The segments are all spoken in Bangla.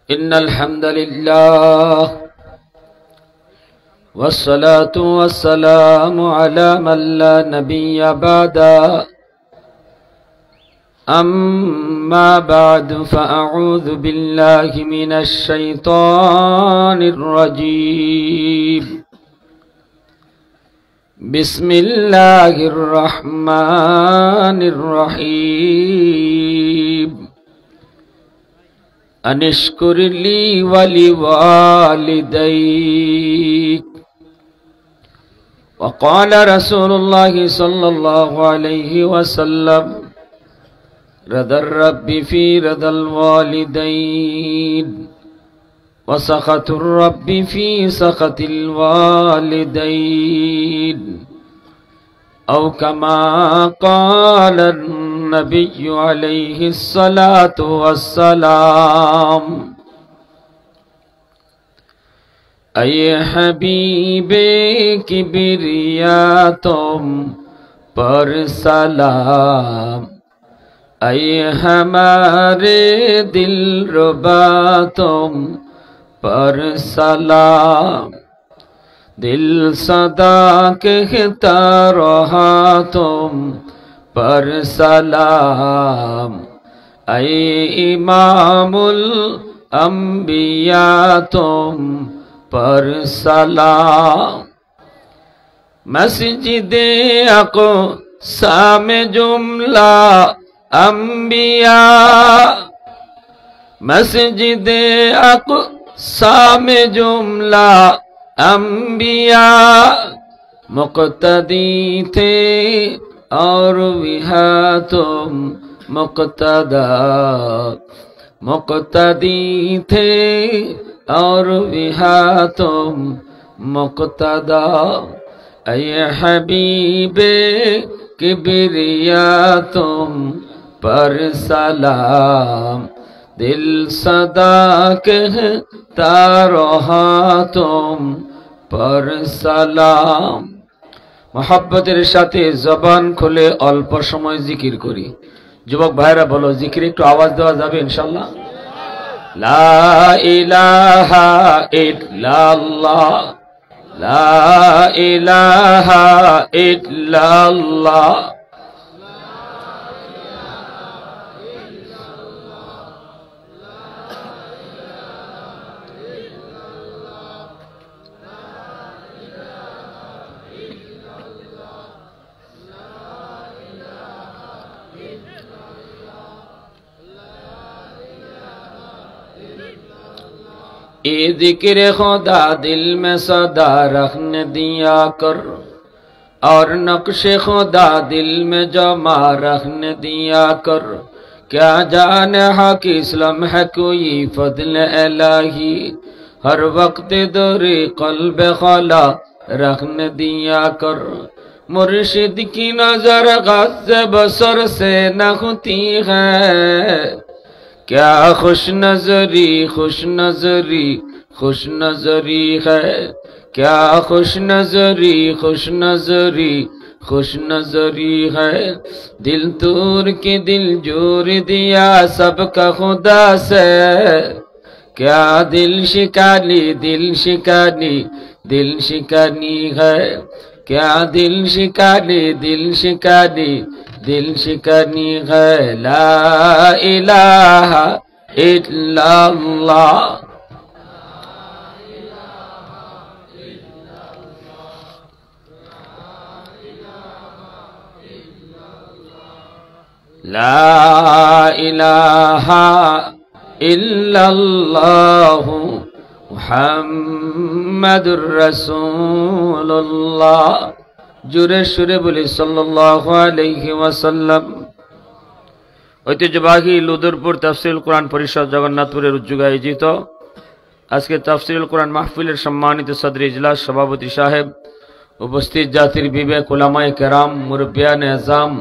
إن الحمد لله والصلاة والسلام على من لا نبي بعده أما بعد فأعوذ بالله من الشيطان الرجيم بسم الله الرحمن الرحيم أن اشكر لي ولوالديك وقال رسول الله صلى الله عليه وسلم رضا الرب في رضا الوالدين وسخط الرب في سخط الوالدين أو كما قال النبي عليه الصلاة والسلام أي حبيبي किबरिया तुम पर सलाम ऐ हमारे दिलरुबा तुम पर सलाम दिल सदा कहता रहा तुम पर सलाम ऐ इमामुल अंबिया तुम पर सलाम मस्जिदे अक़सा में जुमला अंबिया मस्जिदे अक़सा में जुमला अंबिया मुक़्तदी थे और विहा तुम मुक़्तदा मुक़्तदी थे और विहा तुम मुक़्तदा ऐ हबीबे किबरिया तुम पर सलाम दिल सदा कहता रहा तुम पर सलाम मोहब्बतेर साथे जबान खुले अल्प समय जिकिर करी युवक भाईरा बोलो जिकिर एकटु आवाज देওয়া যাবে ইনশাআল্লাহ ला इलाहा इल्लाल्लाह ला इलाहा इल्लाल्लाह ये जिक्र खुदा दिल में सदा रखने दिया कर और नक्शे खुदा दिल में जमा रखने दिया कर क्या जाने हक इस्लाम है कोई फضل इलाही हर वक्त दौरे क़ल्ब खला रखने दिया कर मुर्शिद की नजर गज़ बसर से न होती है क्या खुश नजरी है क्या खुश नजरी है दिल तूर के दिल जोर दिया सबका खुदा से क्या दिल शिकानी है क्या दिल शिकानी है ला इलाहा इल्लल्लाह ला इलाहा इल्लल्लाह मुहम्मदुर रसूलुल्लाह जुरे सुरे बोली सल्लल्लाहु अलैहि वसल्लम ঐতিহ্যবাহী লুদুরপুর তাফসীরুল কুরআন পরিষদ জগন্নাথপুরের উদ্যোগে আয়োজিত আজকে তাফসীরুল কুরআন মাহফিলের সম্মানিত সদর ইজলাস সভাপতি সাহেব উপস্থিত জাতির বিবেক উলামায়ে কেরাম মুরব্বিয়ানে আযম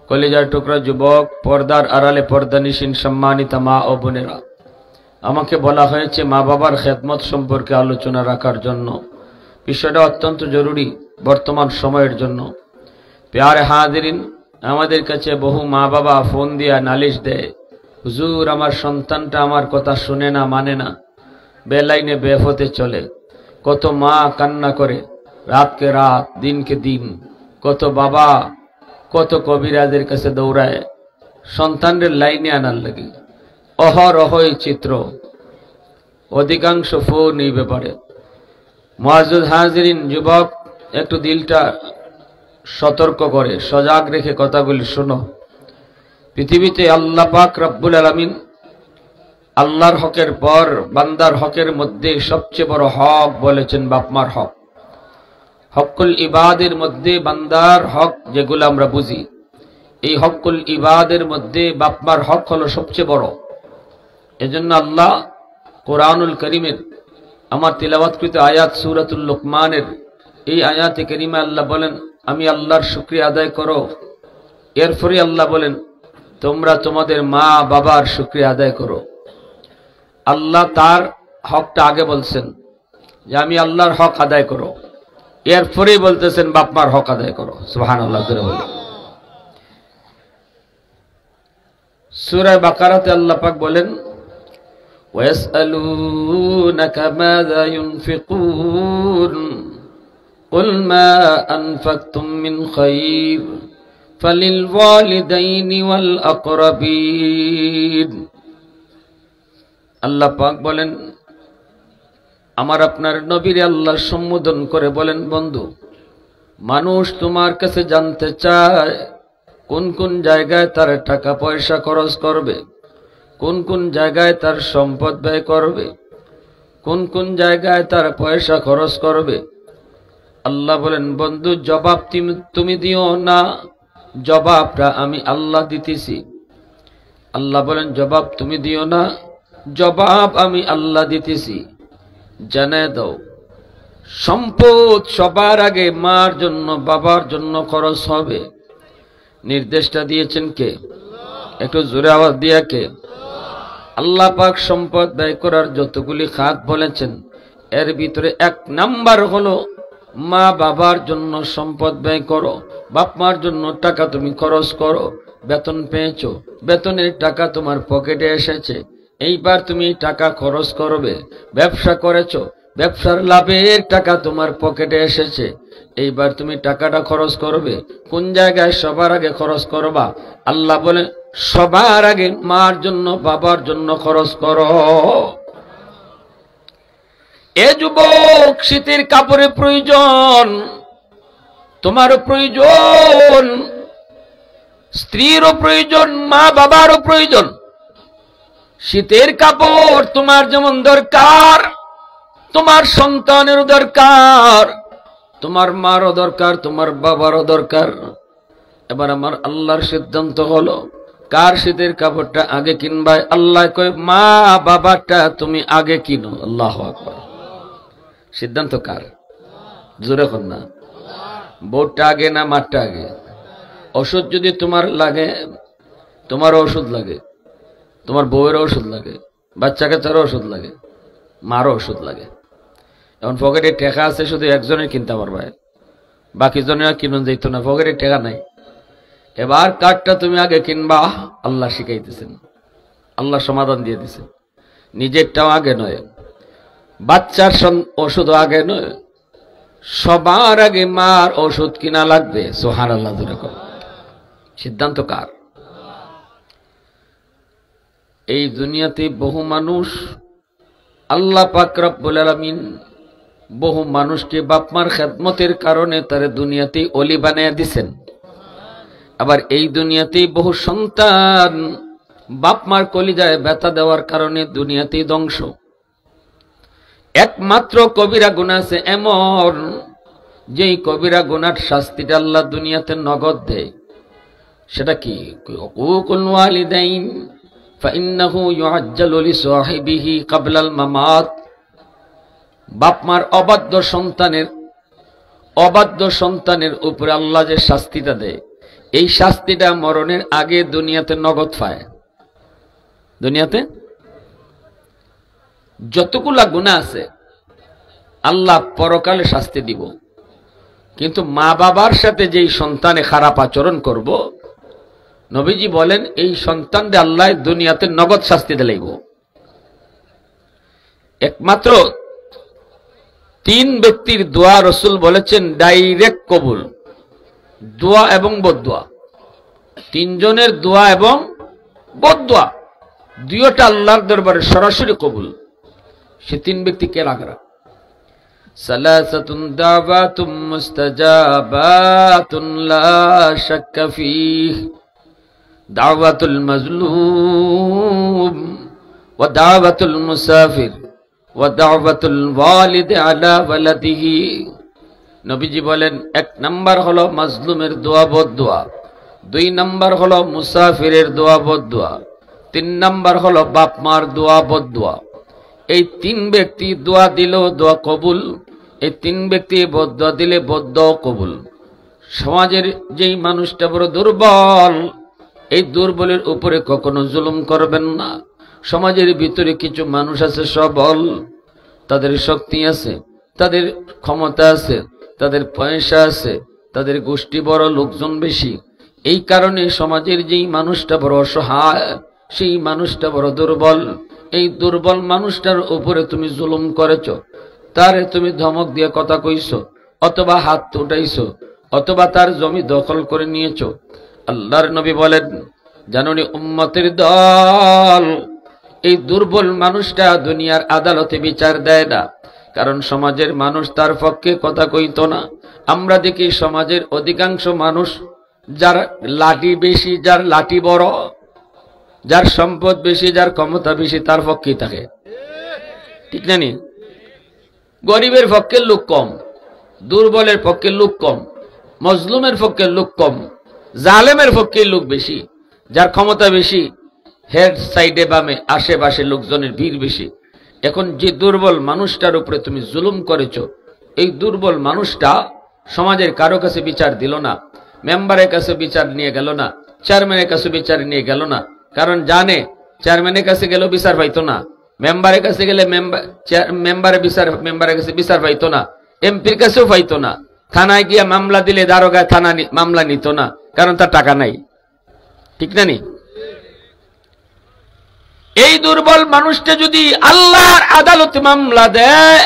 কলিজার টুকরা যুবক পর্দার আড়ালে পর্দানিশীন সম্মানিত মা ও বোনেরা আমাকে বলা হয়েছে মা বাবার খেদমত সম্পর্কে আলোচনা রাখার জন্য বিষয়টা অত্যন্ত জরুরি বর্তমান সময়ের জন্য प्यारे हाजिरिन आमादेर काछे बहु मा बाबा फोन दिया नालिश दे হুজুর আমার সন্তানটা আমার কথা শুনে না, মানে না, বেলাইনে বেফতে চলে। কত মা কান্না করে, রাতকে রাত, দিনকে দিন। কত বাবা, কত কবিরাজের কাছে দৌড়ায় সন্তানদের লাইনে আনার লাগে। অহরহই চিত্র, অধিকাংশ ফোন এই ব্যাপারে। মুআজ্জাজ হাজিরিন, যুবক, একটু দিলটা সতর্ক করে সজাগ রেখে কথাগুলি শোনো। পৃথিবীতে আল্লাহ পাক রব্বুল আলামিন আল্লাহর হকের পর বান্দার হকের মধ্যে সবচেয়ে বড় হক বলেছেন বাপমার হক। হকুল ইবাদের মধ্যে বান্দার হক যেগুলো আমরা বুঝি, এই হকুল ইবাদের মধ্যে বাপমার হক হলো সবচেয়ে বড়। এজন্য আল্লাহ কোরআনুল করিমের আমার তিলাওয়াতকৃত আয়াত সূরাতুল লুকমানের এই আয়াতে কারিমা আল্লাহ বলেন, আমি আল্লাহর শুকরিয়া আদায় করো। এরপরে আল্লাহ বলেন, তোমরা তোমাদের মা বাবার শুকরিয়া আদায় করো। আল্লাহ তার হকটা আগে বলছেন যে আমি আল্লাহর হক আদায় করো, এরপরেই বলতেছেন বাপমার হক আদায় করো। সুবহানাল্লাহ করে বলে। সূরা বাকারাতে আল্লাহ পাক বলেন, ওয়াসআলুনাকা মাযা ইউনফিকুন কুল মা আনফাকতুম মিন খায়র ফালিল ওয়ালিদাইনি ওয়াল আকরাবিন। আল্লাহ পাক বলেন, আমার আপনার নবীরে আল্লাহ সম্বোধন করে বলেন, বন্ধু, মানুষ তোমার কাছে জানতে চায় কোন কোন জায়গায় তার টাকা পয়সা খরচ করবে, কোন কোন জায়গায় তার সম্পদ ব্যয় করবে, কোন কোন জায়গায় তার পয়সা খরচ করবে। আল্লাহ বলেন, বন্ধু, জবাব তুমি দিও না, জবাবটা আমি আল্লাহ দিতেছি। আল্লাহ বলেন, জবাব তুমি দিও না, জবাব আমি আল্লাহ দিতেছি। জানায় দাও, সম্পদ সবার আগে মার জন্য বাবার জন্য খরচ হবে। নির্দেশটা দিয়েছেন কে? একটু জোরে আওয়াজ দিয়া কে? আল্লাহ পাক সম্পদ ব্যয় করার যতগুলি খাত বলেছেন, এর ভিতরে 1 নাম্বার হলো মা বাবার জন্য সম্পদ ব্যয় করো। বাপ মার জন্য টাকা তুমি খরচ করো। বেতন পেয়েছো, বেতনের টাকা তোমার পকেটে এসেছে, এইবার তুমি টাকা খরচ করবে। ব্যবসা করেছো, ব্যবসার লাভের টাকা তোমার পকেটে এসেছে, এইবার তুমি টাকাটা খরচ করবে। কোন জায়গায় সবার আগে খরচ করবা? আল্লাহ বলে, সবার আগে মার জন্য বাবার জন্য খরচ করো। এ যুবক, শীতের কাপড়ের প্রয়োজন, তোমারও প্রয়োজন, স্ত্রীরও প্রয়োজন, মা বাবারও প্রয়োজন। শীতের কাপড় তোমার যেমন দরকার, তোমার সন্তানেরও দরকার, তোমার মারও দরকার, তোমার বাবারও দরকার। এবার আমার আল্লাহর সিদ্ধান্ত হলো, কার শীতের কাপড়টা আগে কিনবা? আল্লাহ কয়, মা বাবাটা তুমি আগে কিনো। আল্লাহু আকবার। সিদ্ধান্ত কার? জোরে কর না। বউটা আগে না মারটা আগে? ওষুধ যদি তোমার লাগে, তোমারও ওষুধ লাগে, তোমার বউয়েরও ওষুধ লাগে, বাচ্চা কাচ্চারও ওষুধ লাগে, মারও ওষুধ লাগে। এখন পকেটে টাকা আছে, শুধু একজনের কিনতে পারবা, বাকি জনের কিনুন যেত না, পকেটে টাকা নাই। এবার কার্ডটা তুমি আগে কিনবা। আল্লাহ শিখাইতেছেন, আল্লাহ সমাধান দিয়ে দিছেন। নিজেরটাও আগে নয়, বাচ্চার ওষুধ আগে নয়, সবার আগে মার ওষুধ কিনা লাগবে। সুবহানাল্লাহ। সিদ্ধান্ত কার? এই দুনিয়াতে বহু মানুষ, আল্লাহ পাক রব্বুল আলামিন বহু মানুষকে বাপমার খেদমতের কারণে তারা দুনিয়াতে অলি বানায়া দিছেন। আবার এই দুনিয়াতেই বহু সন্তান বাপমার কলিজায় ব্যথা দেওয়ার কারণে দুনিয়াতেই ধ্বংস। একমাত্র কবিরা গুনাহ আছে এমন, যেই কবিরা গুনার শাস্তিটা আল্লাহ দুনিয়াতে নগদ দেয়। সেটা কি? উকুকুল ওয়ালিদাইন ফাইন্নাহু ইউআজ্জালু লিসাহিবিহি ক্বাবলাল মামাত। বাপমার অবাধ্য সন্তানের উপরে আল্লাহ যে শাস্তিটা দেয়, এই শাস্তিটা মরণের আগে দুনিয়াতে নগদ পায়। দুনিয়াতে যতগুলা গুনাহ আছে আল্লাহ পরকালে শাস্তি দিব, কিন্তু মা বাবার সাথে যেই সন্তানে খারাপ আচরণ করব, নবীজি বলেন এই সন্তানকে আল্লাহ দুনিয়াতে নগদ শাস্তি দিলাইব। একমাত্র 3 ব্যক্তির দোয়া রাসূল বলেছেন ডাইরেক্ট কবুল, দোয়া এবং বদদোয়া। 3 জনের দোয়া এবং বদদোয়া দুইটা আল্লাহর দরবারে সরাসরি কবুল। সে 3 ব্যক্তি কে লাগরা? সালাসাতুন দাওয়াতুম মুস্তাজাবাতুন লা শাক্কা ফীহ, দাওয়াতুল মাজলুম ওয়া দাওয়াতুল মুসাফির ওয়া দাওয়াতুল ওয়ালিদ আলা ওয়ালাদিহি। নবীজি বলেন 1 নাম্বার হলো মাজলুমের দোয়া বদদোয়া, 2 নাম্বার হলো মুসাফিরের দোয়া বদদোয়া, 3 নাম্বার হলো বাপ মার দোয়া বদদোয়া। এই 3 ব্যক্তি দোয়া দিল দোয়া কবুল, এই 3 ব্যক্তি বদদোয়া দিলে বদদোয়া কবুল। সমাজের যেই মানুষটা বড় দুর্বল, এই দুর্বলের উপরে কখনো জুলুম করবেন না। সমাজের ভিতরে কিছু মানুষ আছে সবল, তাদের শক্তি আছে, তাদের ক্ষমতা আছে, তাদের পয়সা আছে, তাদের গোষ্ঠী বড়, লোকজন বেশি। এই কারণে সমাজের যেই মানুষটা বড় অসহায়, সেই মানুষটা বড় দুর্বল। এই দুর্বল মানুষটার উপরে তুমি জুলুম করেছ, তারে তুমি ধমক দিয়ে কথা কইছো, অথবা হাত উঠাইছো, অথবা তার জমি দখল করে নিয়েছ। আল্লাহর নবী বলেন, জানুনি উম্মতের দল, এই দুর্বল মানুষটা দুনিয়ার আদালতে বিচার দেয় না, কারণ সমাজের মানুষ তার পক্ষে কথা কইতো না। আমরা দেখি সমাজের অধিকাংশ মানুষ, যার লাঠি বেশি, যার লাঠি বড়, যার সম্পদ বেশি, যার ক্ষমতা বেশি, তার পক্ষেই থাকে, ঠিক না নি? গরিবের পক্ষে লোক কম, দুর্বলের পক্ষে লোক কম, মজলুমের পক্ষে লোক কম, জালেমের পক্ষে লোক বেশি। যার ক্ষমতা বেশি, হেড সাইডে বামে আশেপাশে লোকজনের ভিড় বেশি। এখন যে দুর্বল মানুষটার উপরে তুমি জুলুম করেছ, এই দুর্বল মানুষটা সমাজের কারো কাছে বিচার দিল না, মেম্বারের কাছে বিচার নিয়ে গেল না, চেয়ারম্যানের কাছে বিচার নিয়ে গেল না, কারণ জানে চেয়ারম্যানের কাছে গেলেও বিচার পাইতো না, মেম্বারের কাছে গেলে মেম্বারের কাছে বিচার পাইতো না, এমপির কাছেও পাইতো না। থানায় গিয়া মামলা দিলে দারোগায় থানা মামলা নিত না, কারণ তার টাকা নাই, ঠিক না নি? এই দুর্বল মানুষটা যদি আল্লাহর আদালতে মামলা দেয়,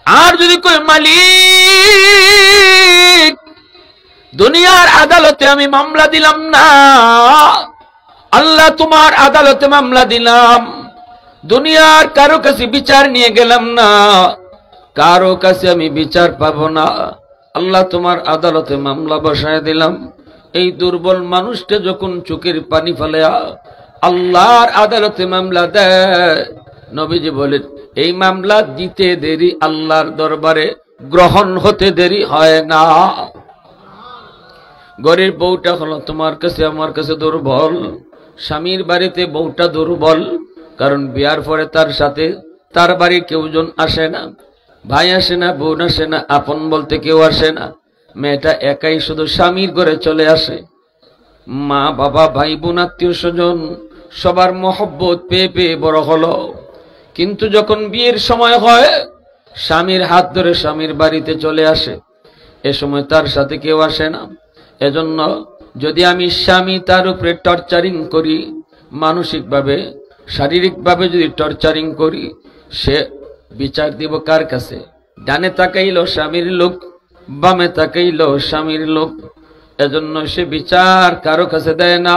আর যদি কই মালিক দুনিয়ার আদালতে আমি মামলা দিলাম না, আল্লাহ তোমার আদালতে মামলা দিলাম, দুনিয়ার কারো কাছে বিচার নিয়ে গেলাম না, কারো কাছে আমি বিচার পাবো না, আল্লাহ তোমার আদালতে মামলা বসায় দিলাম। এই দুর্বল মানুষটা যখন চোখের পানি ফেলে আল্লাহর আদালতে মামলা দেয়, নবীজি বলেন এই মামলা দিতে দেরি আল্লাহর দরবারে গ্রহণ হতে দেরি হয় না। গরিব বউটা হলো তোমার কাছে আমার কাছে দুর্বল, স্বামীর বাড়িতে বউটা দুর্বল, কারণ বিয়ার পরে তার সাথে তার বাড়ির কেউজন আসে না, ভাই আসে না, বোন আসে না, আপন বলতে কেউ আসে না। মেয়েটা একাই শুধু স্বামীর ঘরে চলে আসে, মা বাবা ভাই বোন আত্মীয় স্বজন সবার মহব্বত পেয়ে পেয়ে বড় হলো। কিন্তু যখন বিয়ের সময় হয়, স্বামীর হাত ধরে স্বামীর বাড়িতে চলে আসে, এ সময় তার সাথে কেউ আসে না। এজন্য যদি আমি স্বামী তার উপরে টর্চারিং করি, মানসিকভাবে শারীরিকভাবে যদি টর্চারিং করি, সে বিচার দিব কার কাছে? ডানে তাকাইল স্বামীর লোক, বামে তাকাইল স্বামীর লোক। এজন্য সে বিচার কারো কাছে দেয় না,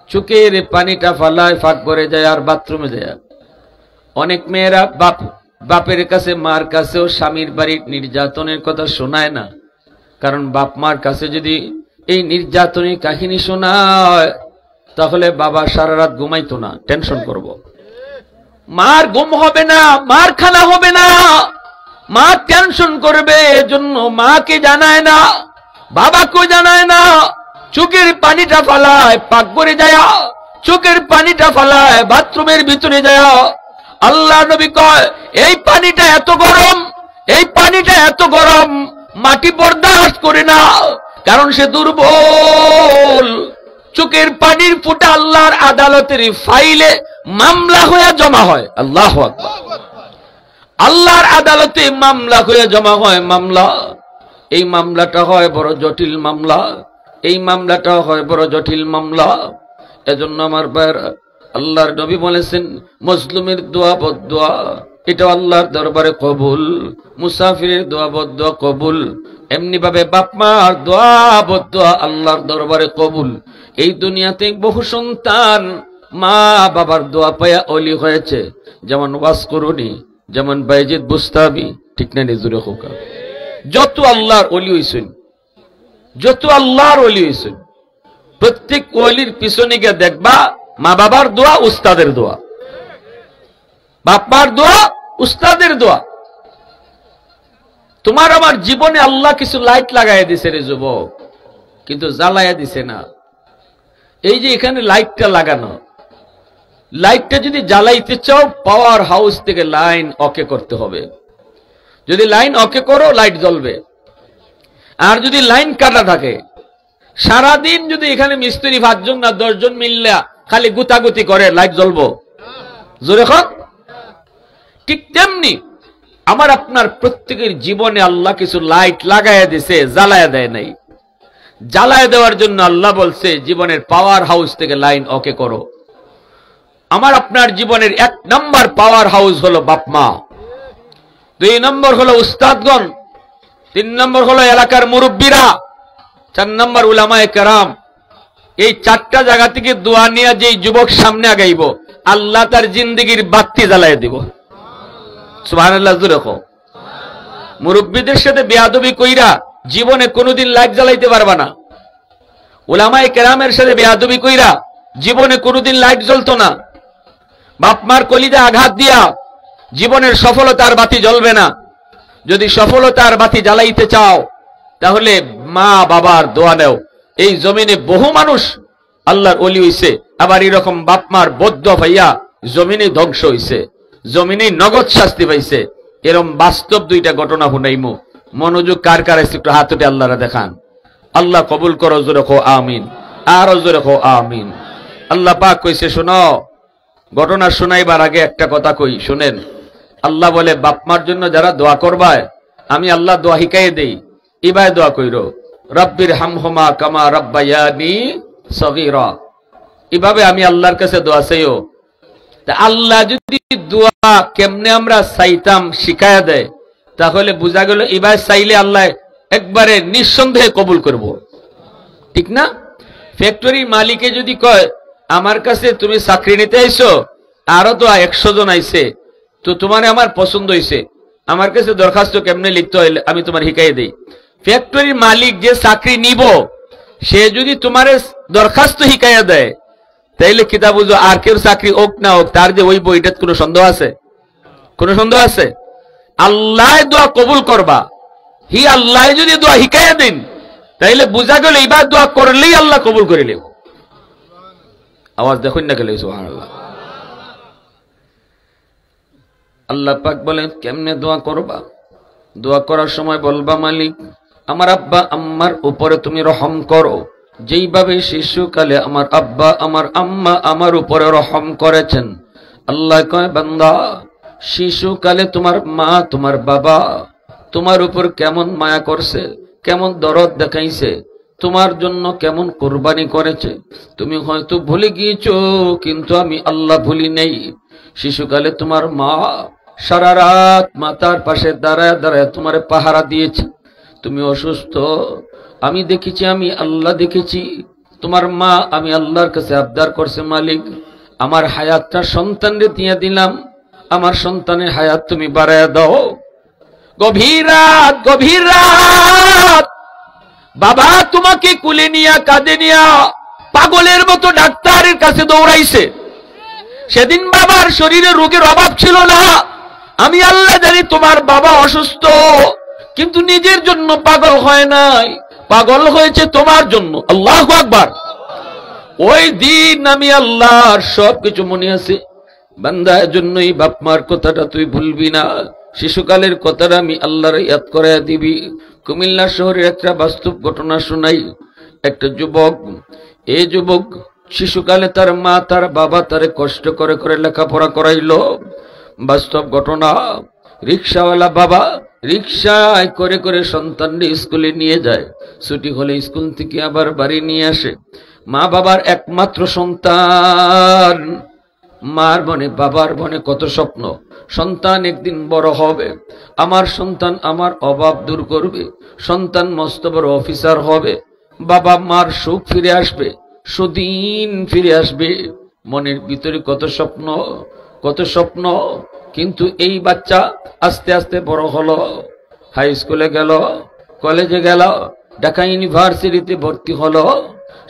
চোখের পানিটা ফালায়, ফাঁক করে যায় আর বাথরুমে যায়। অনেক মেয়েরা বাপের কাছে মার কাছেও স্বামীর বাড়ির নির্যাতনের কথা শোনায় না, কারণ বাপ মার কাছে যদি এই নির্যাতনের কাহিনী শোনায়, তাহলে বাবা সারা রাত ঘুমাইতো না, টেনশন করব, মার ঘুম হবে না, মার খানা হবে না, মা টেনশন করবে। এজন্য মাকে জানায় না, বাবাকেও জানায় না, চোখের পানিটা ফালায়, পাক করে যায়, চোখের পানিটা ফালায় বাথরুমের ভিতরে যায়। আল্লাহ নবী কয় এই পানিটা এত গরম, এই পানিটা এত গরম, মাটি বরদাস্ত করে না, কারণ সে দুর্বল। চোখের পানির ফুটা আল্লাহর আদালতের ফাইলে মামলা হয়ে জমা হয়। আল্লাহু আকবার। আল্লাহর আদালতে মামলা হয়ে জমা হয়। মামলা, এই মামলাটা হয় বড় জটিল মামলা, এই মামলাটা হয় বড় জটিল মামলা। এজন্য আমার ভাইরা, আল্লাহর নবী বলেছেন মজলুমের দোয়া বদদোয়া এটা আল্লাহর দরবারে কবুল, মুসাফিরের দোয়া বদদোয়া কবুল, এমনি ভাবে বাপ মার দোয়া বদদোয়া আল্লাহর দরবারে কবুল। এই দুনিয়াতে বহু সন্তান মা বাবার দোয়া পায়া অলি হয়েছে, যেমন ওয়াসকুরুনি, যেমন বাইজিদ বুস্তামি, ঠিক না নিজুরে হোকা। যত আল্লাহর অলি হইছেন, যত আল্লাহর অলি হইছেন, প্রত্যেক ওলির পিছনে গিয়ে দেখবা মা বাবার দোয়া, উস্তাদের দোয়া, বাপার দোয়া, উস্তাদের দোয়া। তোমার আমার জীবনে আল্লাহ কিছু লাইট লাগাই দিছে রে যুবক, কিন্তু জ্বালাইয়া দিছে না। এই যে এখানে লাইটটা লাগানো, লাইটটা যদি জ্বালাইতে চাও পাওয়ার হাউস থেকে লাইন ওকে করতে হবে। যদি লাইন ওকে করো লাইট জ্বলবে। আর যদি লাইন কাটা থাকে, সারাদিন যদি এখানে মিস্ত্রি 5 জন না 10 জন মিললে খালি গুতাগুতি করে, লাইট জ্বলবো? জোরে খন। ঠিক তেমনি আমার আপনার প্রত্যেকের জীবনে আল্লাহ কিছু লাইট লাগাইয়া দিছে, জ্বালায়া দেয় নাই। জ্বালায়া দেওয়ার জন্য আল্লাহ বলছে জীবনের পাওয়ার হাউস থেকে লাইন ওকে করো। আমার আপনার জীবনের 1 নম্বর পাওয়ার হাউস হলো বাপ মা, 2 নম্বর হলো উস্তাদগণ, 3 নম্বর হলো এলাকার মুরব্বীরা, 4 নম্বর উলামায়ে কেরাম। এই 4টা জায়গা থেকে দোয়া নিয়ে যেই যুবক সামনে আগাইব, আল্লাহ তার জিন্দেগির বাতি জ্বালায় দিব। সুবহানাল্লাহ জোরে কও। মুরব্বীদের সাথে বেয়াদবি কইরা জীবনে কোনোদিন লাইট জ্বালাইতে পারবা না। উলামায়ে কেরামের সাথে বেয়াদবি কইরা জীবনে কোনোদিন লাইট জ্বলতো না। বাপ মার কলিজা আঘাত দিয়া জীবনের সফলতার বাতি জ্বলবে না। যদি সফলতার বাতি জ্বালাইতে চাও তাহলে মা বাবার দোয়া নেও। এই জমিনে বহু মানুষ আল্লাহর ওলি হইছে, আবার এরকম বাপ মার বদ্ধ ভাইয়া জমিনে ধ্বংস হইছে, জমিনে নগদ শাস্তি পাইছে। এরকম বাস্তব 2টা ঘটনা শুনাইমু। মনোযোগ কার কার আছে একটু হাত উঠে আল্লাহরা দেখান। আল্লাহ কবুল করো, জোরে কও আমিন, আরো জোরে কও আমিন। আল্লাহ পাক কইছে, শোনো, ঘটনা শোনাইবার আগে একটা কথা কই শুনেন। আল্লাহ বলে বাপমার জন্য যারা দোয়া করবায় আমি আল্লাহ দোয়া শিখাই দেই। এবার দোয়া কইরো, রব্বির হামহুমা কামা রাব্বায়ানি সগীরা। এভাবে আমি আল্লাহর কাছে দোয়া চাইও। তা আল্লাহ যদি দোয়া কেমনে আমরা চাইতাম শিখায়া দেয়, তাহলে বোঝা গেল এবার চাইলে আল্লাহ একবারে নিঃসন্দেহে কবুল করব, ঠিক না? ফ্যাক্টরির মালিকে যদি কয় আমার কাছে তুমি চাকরি নিতে আইছো, আরো তো 100 জন আইছে, তো তোমার আমার পছন্দ হইছে, আমার কাছে দরখাস্ত কেমনে লিখতে হয় আমি তোমার শিখাই দেই। ফ্যাক্টরির মালিক যে চাকরি নিব, সে যদি তোমার দরখাস্ত শিখাইয়া দেয়, তাইলে কিতা বুঝো আর কেউ চাকরি হোক না হোক তার যে ওই বইটার কোনো সন্দেহ আছে? কোনো সন্দেহ আছে? আল্লাহ দোয়া কবুল করবা, হি আল্লাহ যদি দোয়া শিখাইয়া দেন, তাইলে বোঝা গেল এইবার দোয়া করলেই আল্লাহ কবুল করে নেব। আওয়াজ দেখুন না গেলে সুবহানাল্লাহ। আল্লাহ পাক বলেন কেমনে দোয়া করবা? দোয়া করার সময় বলবা, মালিক আমার আব্বা আম্মার উপরে তুমি রহম করো, যেইভাবে শিশুকালে আমার আব্বা আমার আম্মা আমার উপরে রহম করেছেন। আল্লাহ কয়, বান্দা শিশুকালে তোমার মা তোমার বাবা তোমার উপর কেমন মায়া করছে, কেমন দরদ দেখাইছে, তোমার জন্য কেমন কুরবানি করেছে, তুমি হয়তো ভুলে গিয়েছো, কিন্তু আমি আল্লাহ ভুলি নেই। শিশুকালে তোমার মা সারা রাত মাতার পাশে দাঁড়ায় দাঁড়ায় তোমার পাহারা দিয়েছে, তুমি অসুস্থ, আমি দেখেছি, আমি আল্লাহ দেখেছি। তোমার মা আমি আল্লাহর কাছে আবদার করছে, মালিক আমার হায়াতটা সন্তানরে দিয়ে দিলাম, আমার সন্তানের হায়াত তুমি বাড়ায়া দাও। গভীর রাত, গভীর রাত বাবা তোমাকে কুলে নিয়া কাঁদে নিয়া পাগলের মতো ডাক্তারের কাছে দৌড়াইছে। সেদিন বাবার শরীরে রোগের অভাব ছিল না। আমি আল্লাহ জানি তোমার বাবা অসুস্থ, কিন্তু নিজের জন্য পাগল হয় নাই, পাগল হয়েছে তোমার জন্য। আল্লাহু আকবার। ওই দিন আমি আল্লাহর সবকিছু মনে আছে। বান্দা জন্যই বাপ মার কথাটা তুই ভুলবি না, শিশুকালের কথাটা আমি আল্লাহর ইয়াদ করে দিবি। কুমিল্লা শহরের একটা বাস্তব ঘটনা শোনাই। একটা যুবক, এই যুবক শিশুকালে তার মা তার বাবা তারে কষ্ট করে করে লেখাপড়া করাইল। বাস্তব ঘটনা। রিক্সাওয়ালা বাবা রিকশায় করে করে সন্তানকে স্কুলে নিয়ে যায়, ছুটি হলে স্কুল থেকে আবার বাড়ি নিয়ে আসে। মা বাবার একমাত্র সন্তান, মার মনে বাবার মনে কত স্বপ্ন, সন্তান একদিন বড় হবে, আমার সন্তান আমার অভাব দূর করবে, সন্তান মস্ত বড় অফিসার হবে, বাবা মার সুখ ফিরে আসবে, সুদিন ফিরে আসবে। মনের ভিতরে কত স্বপ্ন, কত স্বপ্ন। কিন্তু এই বাচ্চা আস্তে আস্তে বড় হলো, হাই স্কুলে গেল, কলেজে গেল, ঢাকা ইউনিভার্সিটিতে ভর্তি হলো।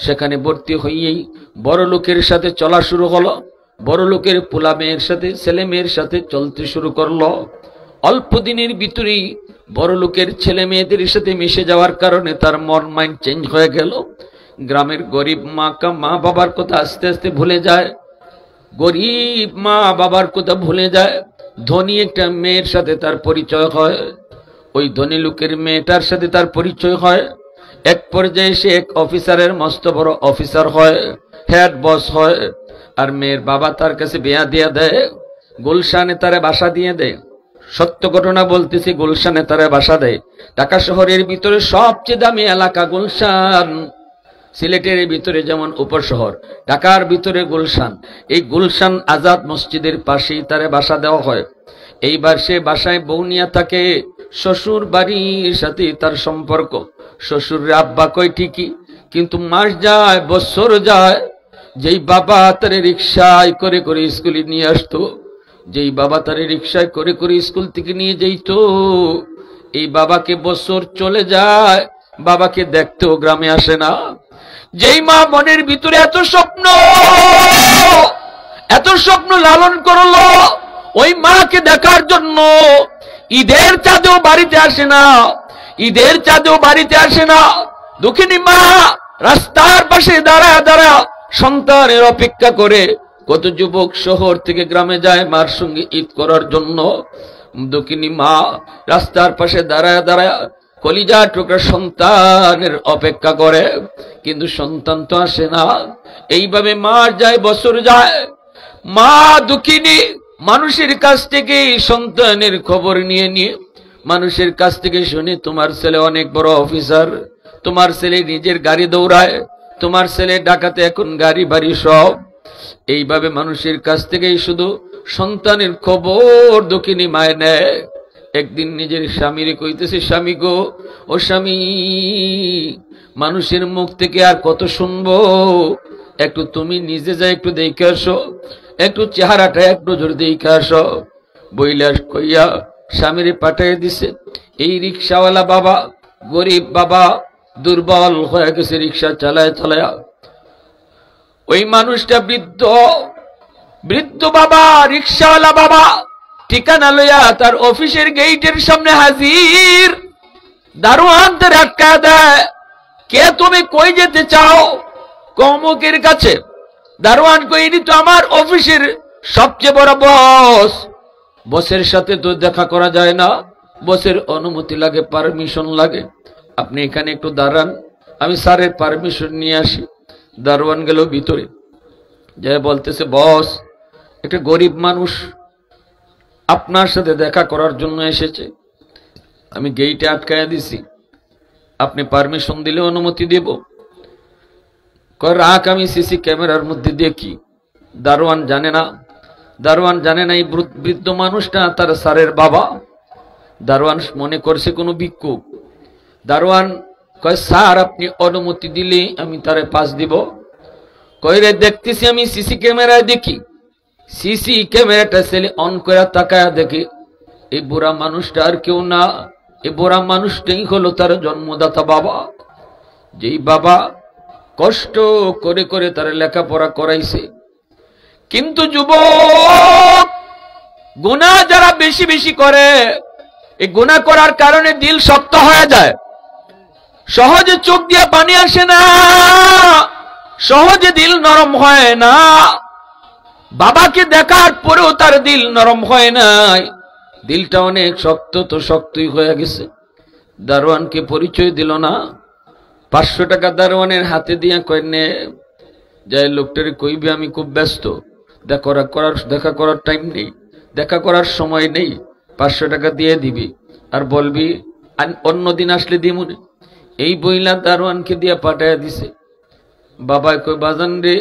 সেখানে ভর্তি হইয়েই বড় লোকের সাথে চলা শুরু হলো, বড় লোকের পোলা মেয়ের সাথে ছেলে মেয়ের সাথে চলতে শুরু করলো। অল্প দিনের ভিতরেই বড় লোকের ছেলে মেয়েদের সাথে মিশে যাওয়ার কারণে তার মন মাইন্ড চেঞ্জ হয়ে গেল। গ্রামের গরিব মা বাবার কথা আস্তে আস্তে ভুলে যায়, গরিব মা বাবার কথা ভুলে যায়। ধনী একটা মেয়ের সাথে তার পরিচয় হয়, ওই ধনী লোকের মেয়েটার সাথে তার পরিচয় হয়। এক পর্যায়ে সে এক অফিসারের মস্ত বড় অফিসার হয়, হেড বস হয়। আর মেয়ের বাবা তার কাছে বিয়া দিয়ে দেয়, গুলশানে তারে বাসা দিয়ে দেয়। সত্য ঘটনা বলতেছি, গুলশানে তারে বাসা দেয়। ঢাকা শহরের ভিতরে সবচেয়ে দামি এলাকা গুলশান। সিলেটের ভিতরে যেমন উপশহর, ঢাকার ভিতরে গুলশান। এই গুলশান আজাদ মসজিদের পাশেই তারে বাসা দেওয়া হয়। এইবার সে বাসায় বউ নিয়ে থাকে, শ্বশুর বাড়ির সাথে তার সম্পর্ক। শ্বশুরের আব্বা কয় ঠিকই, কিন্তু মাস যায় বছর যায়, যেই বাবা তারে রিক্সায় করে করে স্কুলে নিয়ে আসতো, যেই বাবা তারে রিক্সায় করে করে স্কুল থেকে নিয়ে যেত, এই বাবাকে বছর চলে যায়, বাবাকে দেখতেও গ্রামে আসে না। যেই মা মনের ভিতরে এত স্বপ্ন লালন করলো, ওই মাকে দেখার জন্য ঈদের চাঁদেও বাড়িতে আসে না, ঈদের চাঁদেও বাড়িতে আসে না। দুঃখিনী মা রাস্তার পাশে দাঁড়ায় দাঁড়ায় সন্তানের অপেক্ষা করে। কত যুবক শহর থেকে গ্রামে যায় মার সঙ্গে ঈদ করার জন্য। দুঃখিনী মা রাস্তার পাশে দাঁড়ায় দাঁড়ায় কলিজা টুকরা সন্তানের অপেক্ষা করে, কিন্তু সন্তান তো আসে না। এইভাবে মার যায় বছর যায়। মা দুঃখিনী মানুষের কাছ থেকে সন্তানের খবর নিয়ে নিয়ে মানুষের কাছ থেকে শুনে, তোমার ছেলে অনেক বড় অফিসার, তোমার ছেলে নিজের গাড়ি দৌড়ায়, তোমার ছেলে ঢাকাতে এখন গাড়ি বাড়ি সব। এইভাবে মানুষের কাছ থেকেই শুধু সন্তানের খবর দুঃখিনী মায় নেয়। একদিন নিজের স্বামীরে কইতেছে, স্বামী গো, ও স্বামী, মানুষের মুখ থেকে আর কত শুনবো, একটু তুমি নিজে যাই একটু দেখে আসো, একটু চেহারাটা এক নজর দেখে আসো। বইলা কইয়া স্বামীরে পাঠিয়ে দিছে। এই রিক্সাওয়ালা বাবা, গরিব বাবা, দুর্বল হয়ে গেছে রিক্সা চালায় চালায়। ওই মানুষটা বৃদ্ধ বাবা, রিক্সাওয়ালা বাবা ঠিকানা লইয়া তার অফিসের গেটের সামনে হাজির। দারোয়ান তার আটকা দেয়, কে তুমি, কই যেতে চাও? কমকের কাছে। দারোয়ান কই, ইনি তো আমার অফিসের সবচেয়ে বড় বস, বসের সাথে তো দেখা করা যায় না, বসের অনুমতি লাগে, পারমিশন লাগে, আপনি এখানে একটু দাঁড়ান, আমি স্যারের পারমিশন নিয়ে আসি। দারোয়ান গেল ভিতরে, যে বলতেছে, বস একটা গরিব মানুষ আপনার সাথে দেখা করার জন্য এসেছে, আমি গেইটে আটকায়া দিছি, আপনি পারমিশন দিলে অনুমতি দেব। রাখ, আমি সিসি ক্যামেরার মধ্যে দেখি। দারোয়ান জানে না এই বৃদ্ধ মানুষটা তার স্যারের বাবা। দারোয়ান মনে করছে কোনো ভিক্ষুক। দারোয়ান কয়, স্যার আপনি অনুমতি দিলে আমি তারে পাস দিব। কয়, রে দেখতেছি আমি সিসি ক্যামেরায় দেখি। সিসি ক্যামেরাটা ছেলে অন করে তাকায়া দেখে এই বুড়া মানুষটা আর কেউ না, এই বুড়া মানুষটাই হলো তার জন্মদাতা বাবা, যেই বাবা কষ্ট করে করে তার লেখাপড়া করাইছে। কিন্তু যুবক, গুনাহ যারা বেশি বেশি করে, এই গুনাহ করার কারণে দিল শক্ত হয়ে যায়, সহজে চোখ দিয়ে পানি আসে না, সহজে দিল নরম হয় না। বাবাকে দেখার পরেও তার দিল নরম হয় নাই, দিলটা অনেক শক্ত, তো শক্তই হয়ে গেছে। দারোয়ানকে পরিচয় দিল না। 500 টাকা দারোয়ানের হাতে দিয়া কয়, নে যাই, লোকটারে কইবে আমি খুব ব্যস্ত, দেখা করার টাইম নেই, দেখা করার সময় নেই, 500 টাকা দিয়ে দিবি। আর বলবি অন্যদিন আসলে দিমুনে। এই বইলা দারোয়ানকে দিয়া পাঠাইয়া দিছে। বাবা কই বাজান রে,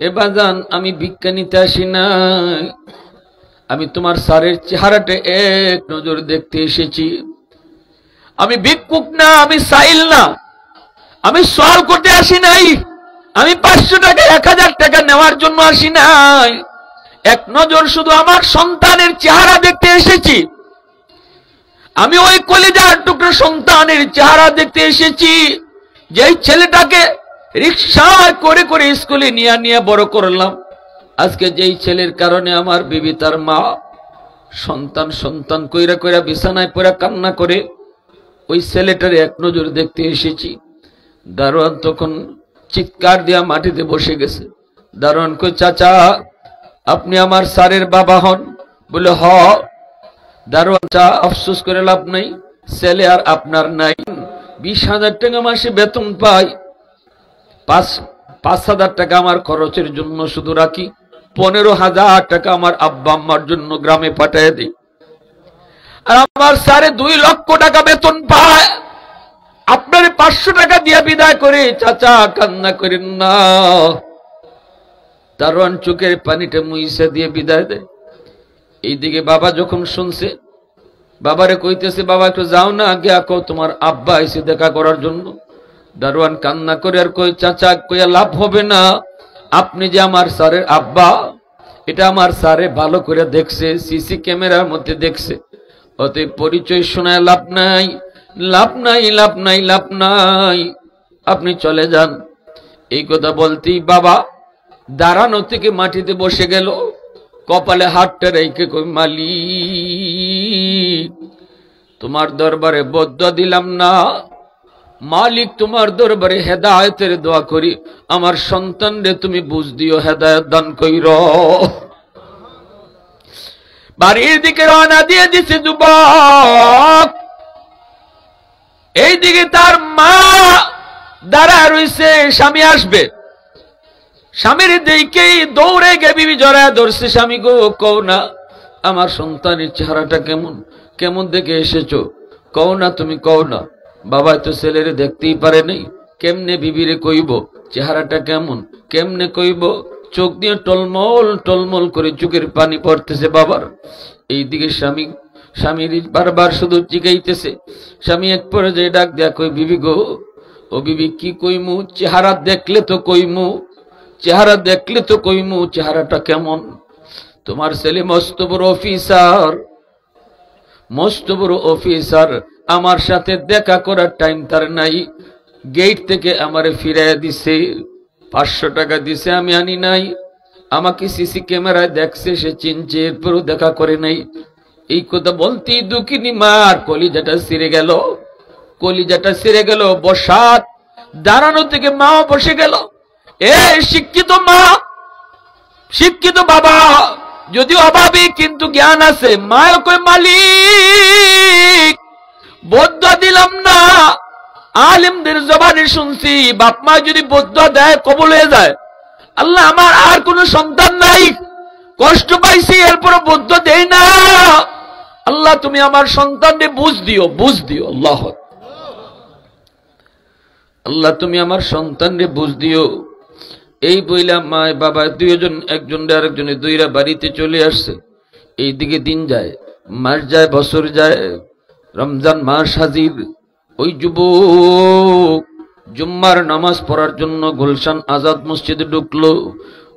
এ বাজান আমি ভিক্ষা নিতে আসি নাই, আমি তোমার স্যারের চেহারাটা এক নজর দেখতে এসেছি। আমি ভিক্ষুক না, আমি সাইল না, আমি সওয়াল করতে আসি নাই, আমি 500 টাকা 1000 টাকা নেওয়ার জন্য আসি নাই, এক নজর শুধু আমার সন্তানের চেহারা দেখতে এসেছি। আমি ওই কলিজার টুকরো সন্তানের চেহারা দেখতে এসেছি, যেই ছেলেটাকে রিকশায় করে করে স্কুলে নিয়ে বড় করলাম। আজকে যেই ছেলের কারণে আমার বিবি তার মা সন্তান সন্তান কইরা কইরা বিছানায় পড়ে কান্না করে, ওই ছেলেটার এক নজর দেখতে এসেছি। দারোয়ান তখন চিৎকার দিয়া মাটিতে বসে গেছে। দারোয়ান কই চাচা আপনি আমার স্যারের বাবা হন? বলে হ। দারোয়ান চা আফসোস করে লাভ নাই, ছেলে আর আপনার নাই। 20,000 টাকা মাসে বেতন পাই, 5,000 টাকা আমার খরচের জন্য শুধু রাখি, 15,000 টাকা আমার আব্বা আম্মার জন্য গ্রামে পাঠিয়ে দিই। আর আমার স্যারে 2 লক্ষ টাকা বেতন পায়, আপনার 500 টাকা দিয়ে বিদায় করে। চাচা কান্না করেন না। দারোয়ান চোখের পানিটা মুইসা দিয়ে বিদায় দেয়। এইদিকে বাবা যখন শুনছে, বাবারে কইতেছে বাবা একটু যাও না, আগে আকো তোমার আব্বা এসে দেখা করার জন্য। দারোয়ান কান্না করে আর কই চাচা কইয়া লাভ হবে না, আপনি যে আমার স্যারের আব্বা এটা আমার স্যারে ভালো করে দেখছে, সিসি ক্যামেরার মধ্যে দেখছে, অতএব পরিচয় শোনায় লাভ নাই, লাভ নাই, লাভ নাই, লাভ নাই, আপনি চলে যান। এই কথা বলতেই বাবা দাঁড়ানো থেকে মাটিতে বসে গেল, কপালে হাতটা রেখে কই মালিক তোমার দরবারে বদ্দুয়া দিলাম না, মালিক তোমার দরবারে হেদায়েতের দোয়া করি, আমার সন্তান রে তুমি বুঝ দিও, হেদায়েত দান কইর। বাড়ির দিকে রওনা দিয়ে দিছে যুবক। এইদিকে তার মা দাঁড়া রইছে, স্বামী আসবে। স্বামীর দিকেই দৌড়ে গে বিবি জড়ায় ধরছে, স্বামী গো কও না আমার সন্তানের চেহারাটা কেমন, কেমন দেখে এসেছো, কও না, তুমি কও না। বাবা তো ছেলের দেখতেই পারে নাই, কেমনে বিবিরে কইব চেহারাটা কেমন, কেমনে কইব। চোখ দিয়ে টলমল টলমল করে চোখের পানি পড়তেছে বাবার। এইদিকে স্বামীর বারবার শুধু জিগাইতেছে। স্বামী এক পর্যায়ে ডাক দেয়া কই বিবি গো, ও বিবি কি কইমু, চেহারা দেখলে তো কইমু, চেহারা দেখলে তো কইমু, চেহারাটা কেমন। তোমার ছেলে মস্ত বড় অফিসার, মস্ত বড় অফিসার, আমার সাথে দেখা করার টাইম তার নাই, গেট থেকে আমারে ফিরাইয়া দিছে, 500 টাকা দিছে, আমি আনি নাই, আমাকে সিসি ক্যামেরায় দেখছে, সে চিনছে, এরপরও দেখা করে নাই। এই কথা বলতেই দুঃখিনী মার কলিজাটা ছিঁড়ে গেল, কলিজাটা ছিঁড়ে গেল। বসাত দাঁড়ানো থেকে মাও বসে গেল। এ শিক্ষিত মা, শিক্ষিত বাবা, যদিও অভাবী কিন্তু জ্ঞান আছে। মায় কই মালিক বদ্দুয়া দিলাম না, আলেমদের জবানে শুনছি বাপ মা যদি বদ্দুয়া দেয় কবুল হয়ে যায়। আল্লাহ আমার আর কোনো সন্তান নাই, কষ্ট পাইছি এরপর বদ্দুয়া দেই না, আল্লাহ তুমি আমার সন্তানকে বুঝ দিও, বুঝ দিও। আল্লাহ আল্লাহ তুমি আমার সন্তানকে বুঝ দিও। এই বইলা মায় বাবা দুইজন, একজন আরেকজনে দুইরা বাড়িতে চলে আসছে। এইদিকে দিন যায়, মাস যায়, বছর যায়, রমজান মাস হাজির। ওই যুবক জুম্মার নামাজ পড়ার জন্য গুলশান আজাদ মসজিদে ঢুকলো।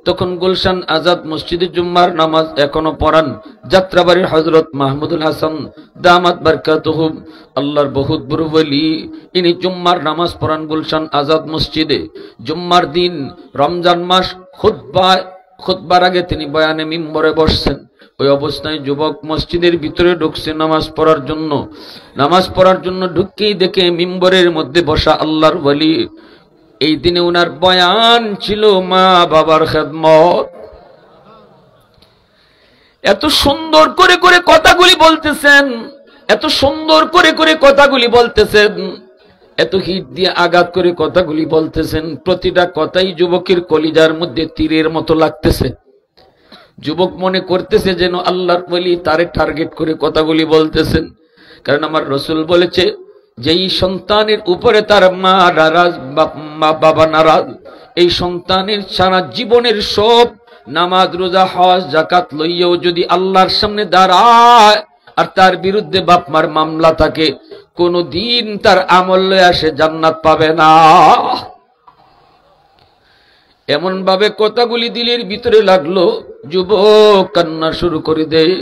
তখন গুলশান আজাদ মসজিদে জুম্মার নামাজ এখনো পড়ান যাত্রাবাড়ির হযরত মাহমুদুল হাসান দামাত বারকাতুহু, আল্লাহর বহুত বড় ওলি। ইনি জুম্মার নামাজ পড়ান গুলশান আজাদ মসজিদে। জুম্মার দিন রমজান মাস, খুতবার আগে তিনি বয়ানে মিম্বরে বসছেন। ওই অবস্থায় যুবক মসজিদের ভিতরে ঢুকছে নামাজ পড়ার জন্য। নামাজ পড়ার জন্য ঢুককেই দেখে মিম্বরের মধ্যে বসা আল্লাহর ওলি। এই দিনে ওনার বয়ান ছিল মা বাবার খেদমত। এত সুন্দর করে করে কথাগুলি বলতেছেন, এত সুন্দর করে করে কথাগুলি বলতেছেন, এত হিট দিয়ে আঘাত করে কথাগুলি বলতেছেন। প্রতিটা কথাই যুবকের কলিজার মধ্যে তীরের মতো লাগতেছে। যুবক মনে করতেছে যেন আল্লাহর ওলি তারে টার্গেট করে কথাগুলি বলতেছেন। কারণ আমার রাসূল বলেছে, যেই সন্তানের উপরে তার মা নারাজ, বাবা নারাজ, এই সন্তানের সারা জীবনের সব নামাজ রোজা হজ যাকাত লইয়াও যদি আল্লাহর সামনে দাঁড়ায় আর তার বিরুদ্ধে বাপ মার মামলা থাকে, কোনদিন তার আমল লইয়া সে জান্নাত পাবে না। এমন ভাবে কথাগুলি দিলের ভিতরে লাগলো, যুবক কান্না শুরু করে দেয়,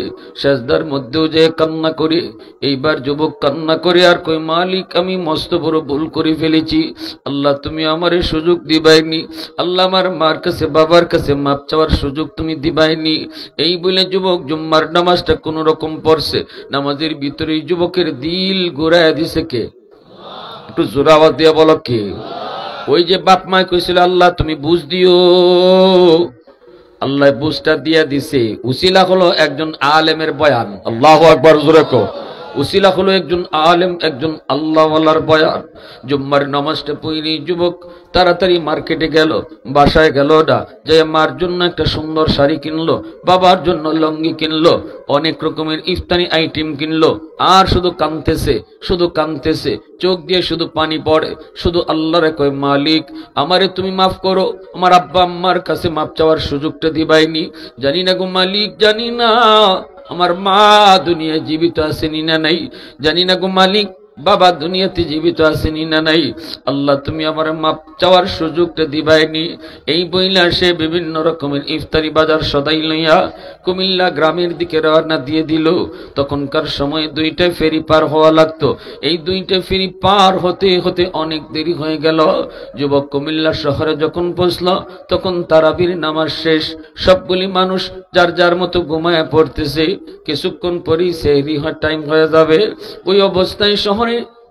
সেজদার মধ্যেও যে কান্না করে। এইবার যুবক কান্না করে আর কই, মালিক আমি মস্ত বড় ভুল করে ফেলেছি, আল্লাহ তুমি আমারে সুযোগ দিবাইনি, আল্লাহ আমার মার কাছে বাবার কাছে মাপ চাওয়ার সুযোগ তুমি দিবাইনি। এই বলে যুবক জুম্মার নামাজটা কোন রকম পড়ছে। নামাজের ভিতরে যুবকের দিল ঘুরাইয়া দিছে কে? একটু জোরে আওয়াজ দিয়া বলো কে? ওই যে বাপ মায় কইছিল আল্লাহ তুমি বুঝ দিও, আল্লাহ বুঝটা দিয়া দিছে। উসিলা হলো একজন আলেমের বয়ান। আল্লাহু আকবার, জোরে কও। উসিলা হলো একজন আলেম, একজন আল্লাহওয়ালার বয়ান। জুম্মার নামাজটা পড়ি যুবক তাড়াতাড়ি মার্কেটে গেল, বাসায় গেল না, যে মার জন্য একটা সুন্দর শাড়ি কিনলো, বাবার জন্য লঙ্গি কিনলো, অনেক রকমের ইফতারি আইটেম কিনলো, আর শুধু কাঁদতেছে, শুধু কাঁদতেছে, চোখ দিয়ে শুধু পানি পড়ে, শুধু আল্লাহরে কয়, মালিক আমারে তুমি মাফ করো, আমার আব্বা আম্মার কাছে মাফ চাওয়ার সুযোগটা দিবাইনি, জানি না গো মালিক, জানি না আমার মা দুনিয়ায় জীবিত আছেনি না নাই, জানি না গো মালিক বাবা দুনিয়াতে জীবিত আছেনি না নাই, আল্লাহ তুমি আমার মাপ চাওয়ার সুযোগটা দিবাইনি। এই বইলা সে বিভিন্ন রকমের ইফতারি বাজার সদাই লইয়া কুমিল্লা গ্রামের দিকে রওনা দিয়ে দিল। তখনকার সময় 2টা ফেরি পার হওয়া লাগতো। এই 2টা ফেরি পার হতে হতে অনেক দেরি হয়ে গেল। যুবক কুমিল্লা শহরে যখন পৌঁছল তখন তারাবির নামাজ শেষ, সবগুলি মানুষ যার যার মতো ঘুমায় পড়তেছে। কিছুক্ষণ পরেই সেহরি টাইম হয়ে যাবে। ওই অবস্থায় শহরে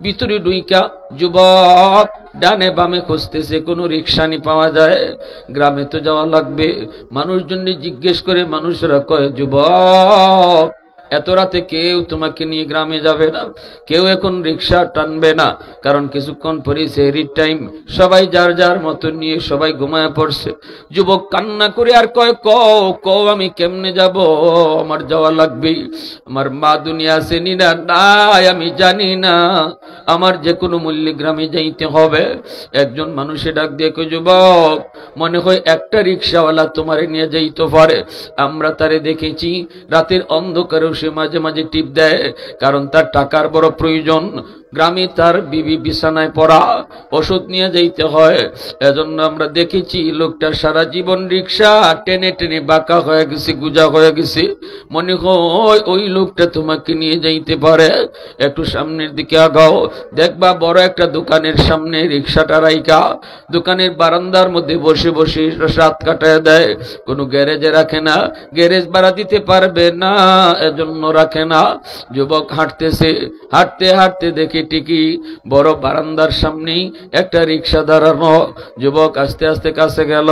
ভিতরে ঢুইকা যুবক ডানে বামে খুঁজতেছে, কোনো রিক্সানি পাওয়া যায়, গ্রামে তো যাওয়া লাগবে। মানুষজন জিজ্ঞেস করে, মানুষরা কয়, যুবক এত রাতে কেউ তোমাকে নিয়ে গ্রামে যাবে না, কেউ এখন রিক্সা টানবে না, কারণ কিছুক্ষণ পরে সেহরির টাইম, সবাই যার যার মতো নিয়ে সবাই ঘুমায় পড়ছে। যুবক কান্না করে আর কয়, কও আমি কেমনে যাব, আমার যাওয়া লাগবে, আমার মা দুনিয়া আসেনি না, নাই আমি জানি না, আমার যে কোনো মূল্যে গ্রামে যাইতে হবে। একজন মানুষে ডাক দিয়ে কয়, যুবক মনে হয় একটা রিক্সাওয়ালা তোমারে নিয়ে যাইতে পারে, আমরা তারে দেখেছি রাতের অন্ধকারে সে মাঝে মাঝে টিপ দেয়, কারণ তার টাকার বড় প্রয়োজন, গ্রামে তার বিবি বিছানায় পড়া, ওষুধ নিয়ে যাইতে হয়, এজন্য আমরা দেখেছি লোকটা সারা জীবন রিক্সা টেনে টেনে বাঁকা হয়ে গেছে, গুজা হয়ে গেছে, মনে হয় ওই লোকটা তোমাকে নিয়ে যাইতে পারে, একটু সামনের দিকে আগাও, দেখবা বড় একটা দোকানের সামনে রিক্সাটা রাইকা দোকানের বারান্দার মধ্যে বসে বসে রাত কাটায় দেয়, কোনো গ্যারেজে রাখে না, গ্যারেজ ভাড়া দিতে পারবে না এজন্য রাখে না। যুবক হাঁটতেছে, হাঁটতে হাঁটতে দেখে টিকি বড় বারান্দার সামনেই একটা রিক্সা দাঁড়ানো। যুবক আস্তে আস্তে কাছে গেল,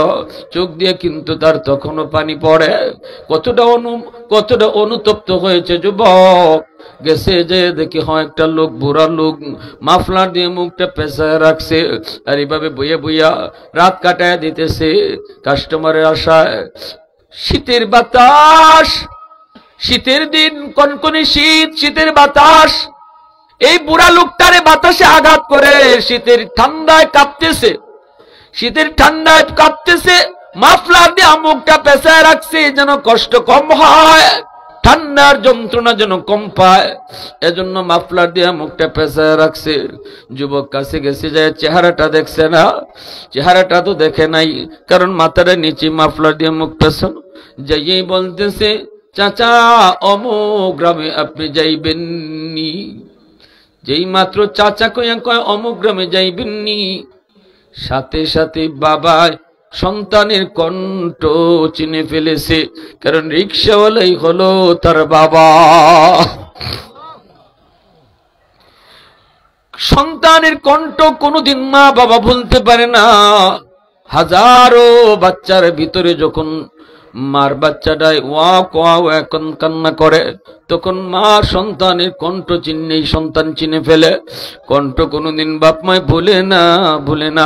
চোখ দিয়ে কিন্তু তার তখনও পানি পড়ে, কতটা অনুতপ্ত হয়েছে যুবক। গেছে যে দেখি হয় একটা লোক, বুড়া লোক, মাফলার দিয়ে মুখটা পেঁচায় রাখছে, আর এইভাবে বইয়া বইয়া রাত কাটায় দিতেছে কাস্টমারের আশায়। শীতের বাতাস, শীতের দিন, কনকনে শীত, শীতের বাতাস, এই বুড়া লোকটারে বাতাসে আঘাত করে শীতের ঠান্ডায় কাঁপতেছে, শীতের ঠান্ডায় কাঁপতেছে, মাফলার দিয়ে মুখটা পেঁচায় রাখছে যেন কষ্ট কম হয়, ঠান্ডার যন্ত্রণা যেন কম পায়, এজন্য মাফলার দিয়ে মুখটা পেঁচায় রাখছে। যুবক কাছে গেছে যায়, চেহারাটা দেখছে না, চেহারাটা তো দেখে নাই, কারণ মাথাটা নিচে মাফলার দিয়ে মুখ পেছানো। যাইয়েই বলতেছে, চাচা অমুক গ্রামে আপনি যাইবেননি। যেই মাত্র চাচা কইয়া কয় অমুক গ্রামে যাইবেননি, সাথে সাথে বাবা সন্তানের কণ্ঠ চিনে ফেলেছে, কারণ রিক্সাওয়ালাই হলো তার বাবা। সন্তানের কণ্ঠ কোনোদিন মা বাবা ভুলতে পারে না। হাজারো বাচ্চার ভিতরে যখন মার বাচ্চাটাই ওয়াক ওয়াও এখন কান্না করে, তখন মা সন্তানের কণ্ঠ চিহ্নেই সন্তান চিনে ফেলে। কণ্ঠ কোনোদিন বাপ মায় ভুলে না।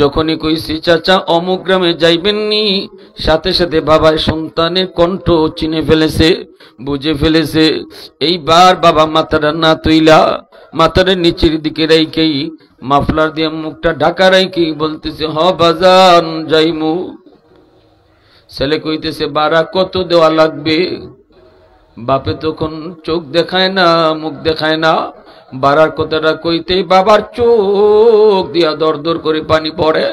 যখনই কইছি চাচা অমুক গ্রামে যাইবেননি, সাথে সাথে বাবায় সন্তানের কণ্ঠ চিনে ফেলেছে, বুঝে ফেলেছে। এইবার বাবা মাথাটা না তুইলা মাথার নিচের দিকে রাইকেই মাফলার দিয়ে মুখটা ঢাকা রাইকেই বলতেছে, হ বাজান যাইমু। ছেলে কইতেছে, বাড়া কত দেওয়া লাগবে? বাপে তখন চোখ দেখায় না, মুখ দেখায় না। বাড়ার কথাটা কইতেই বাবার চোখ দিয়া দর দর করে পানি পড়ে।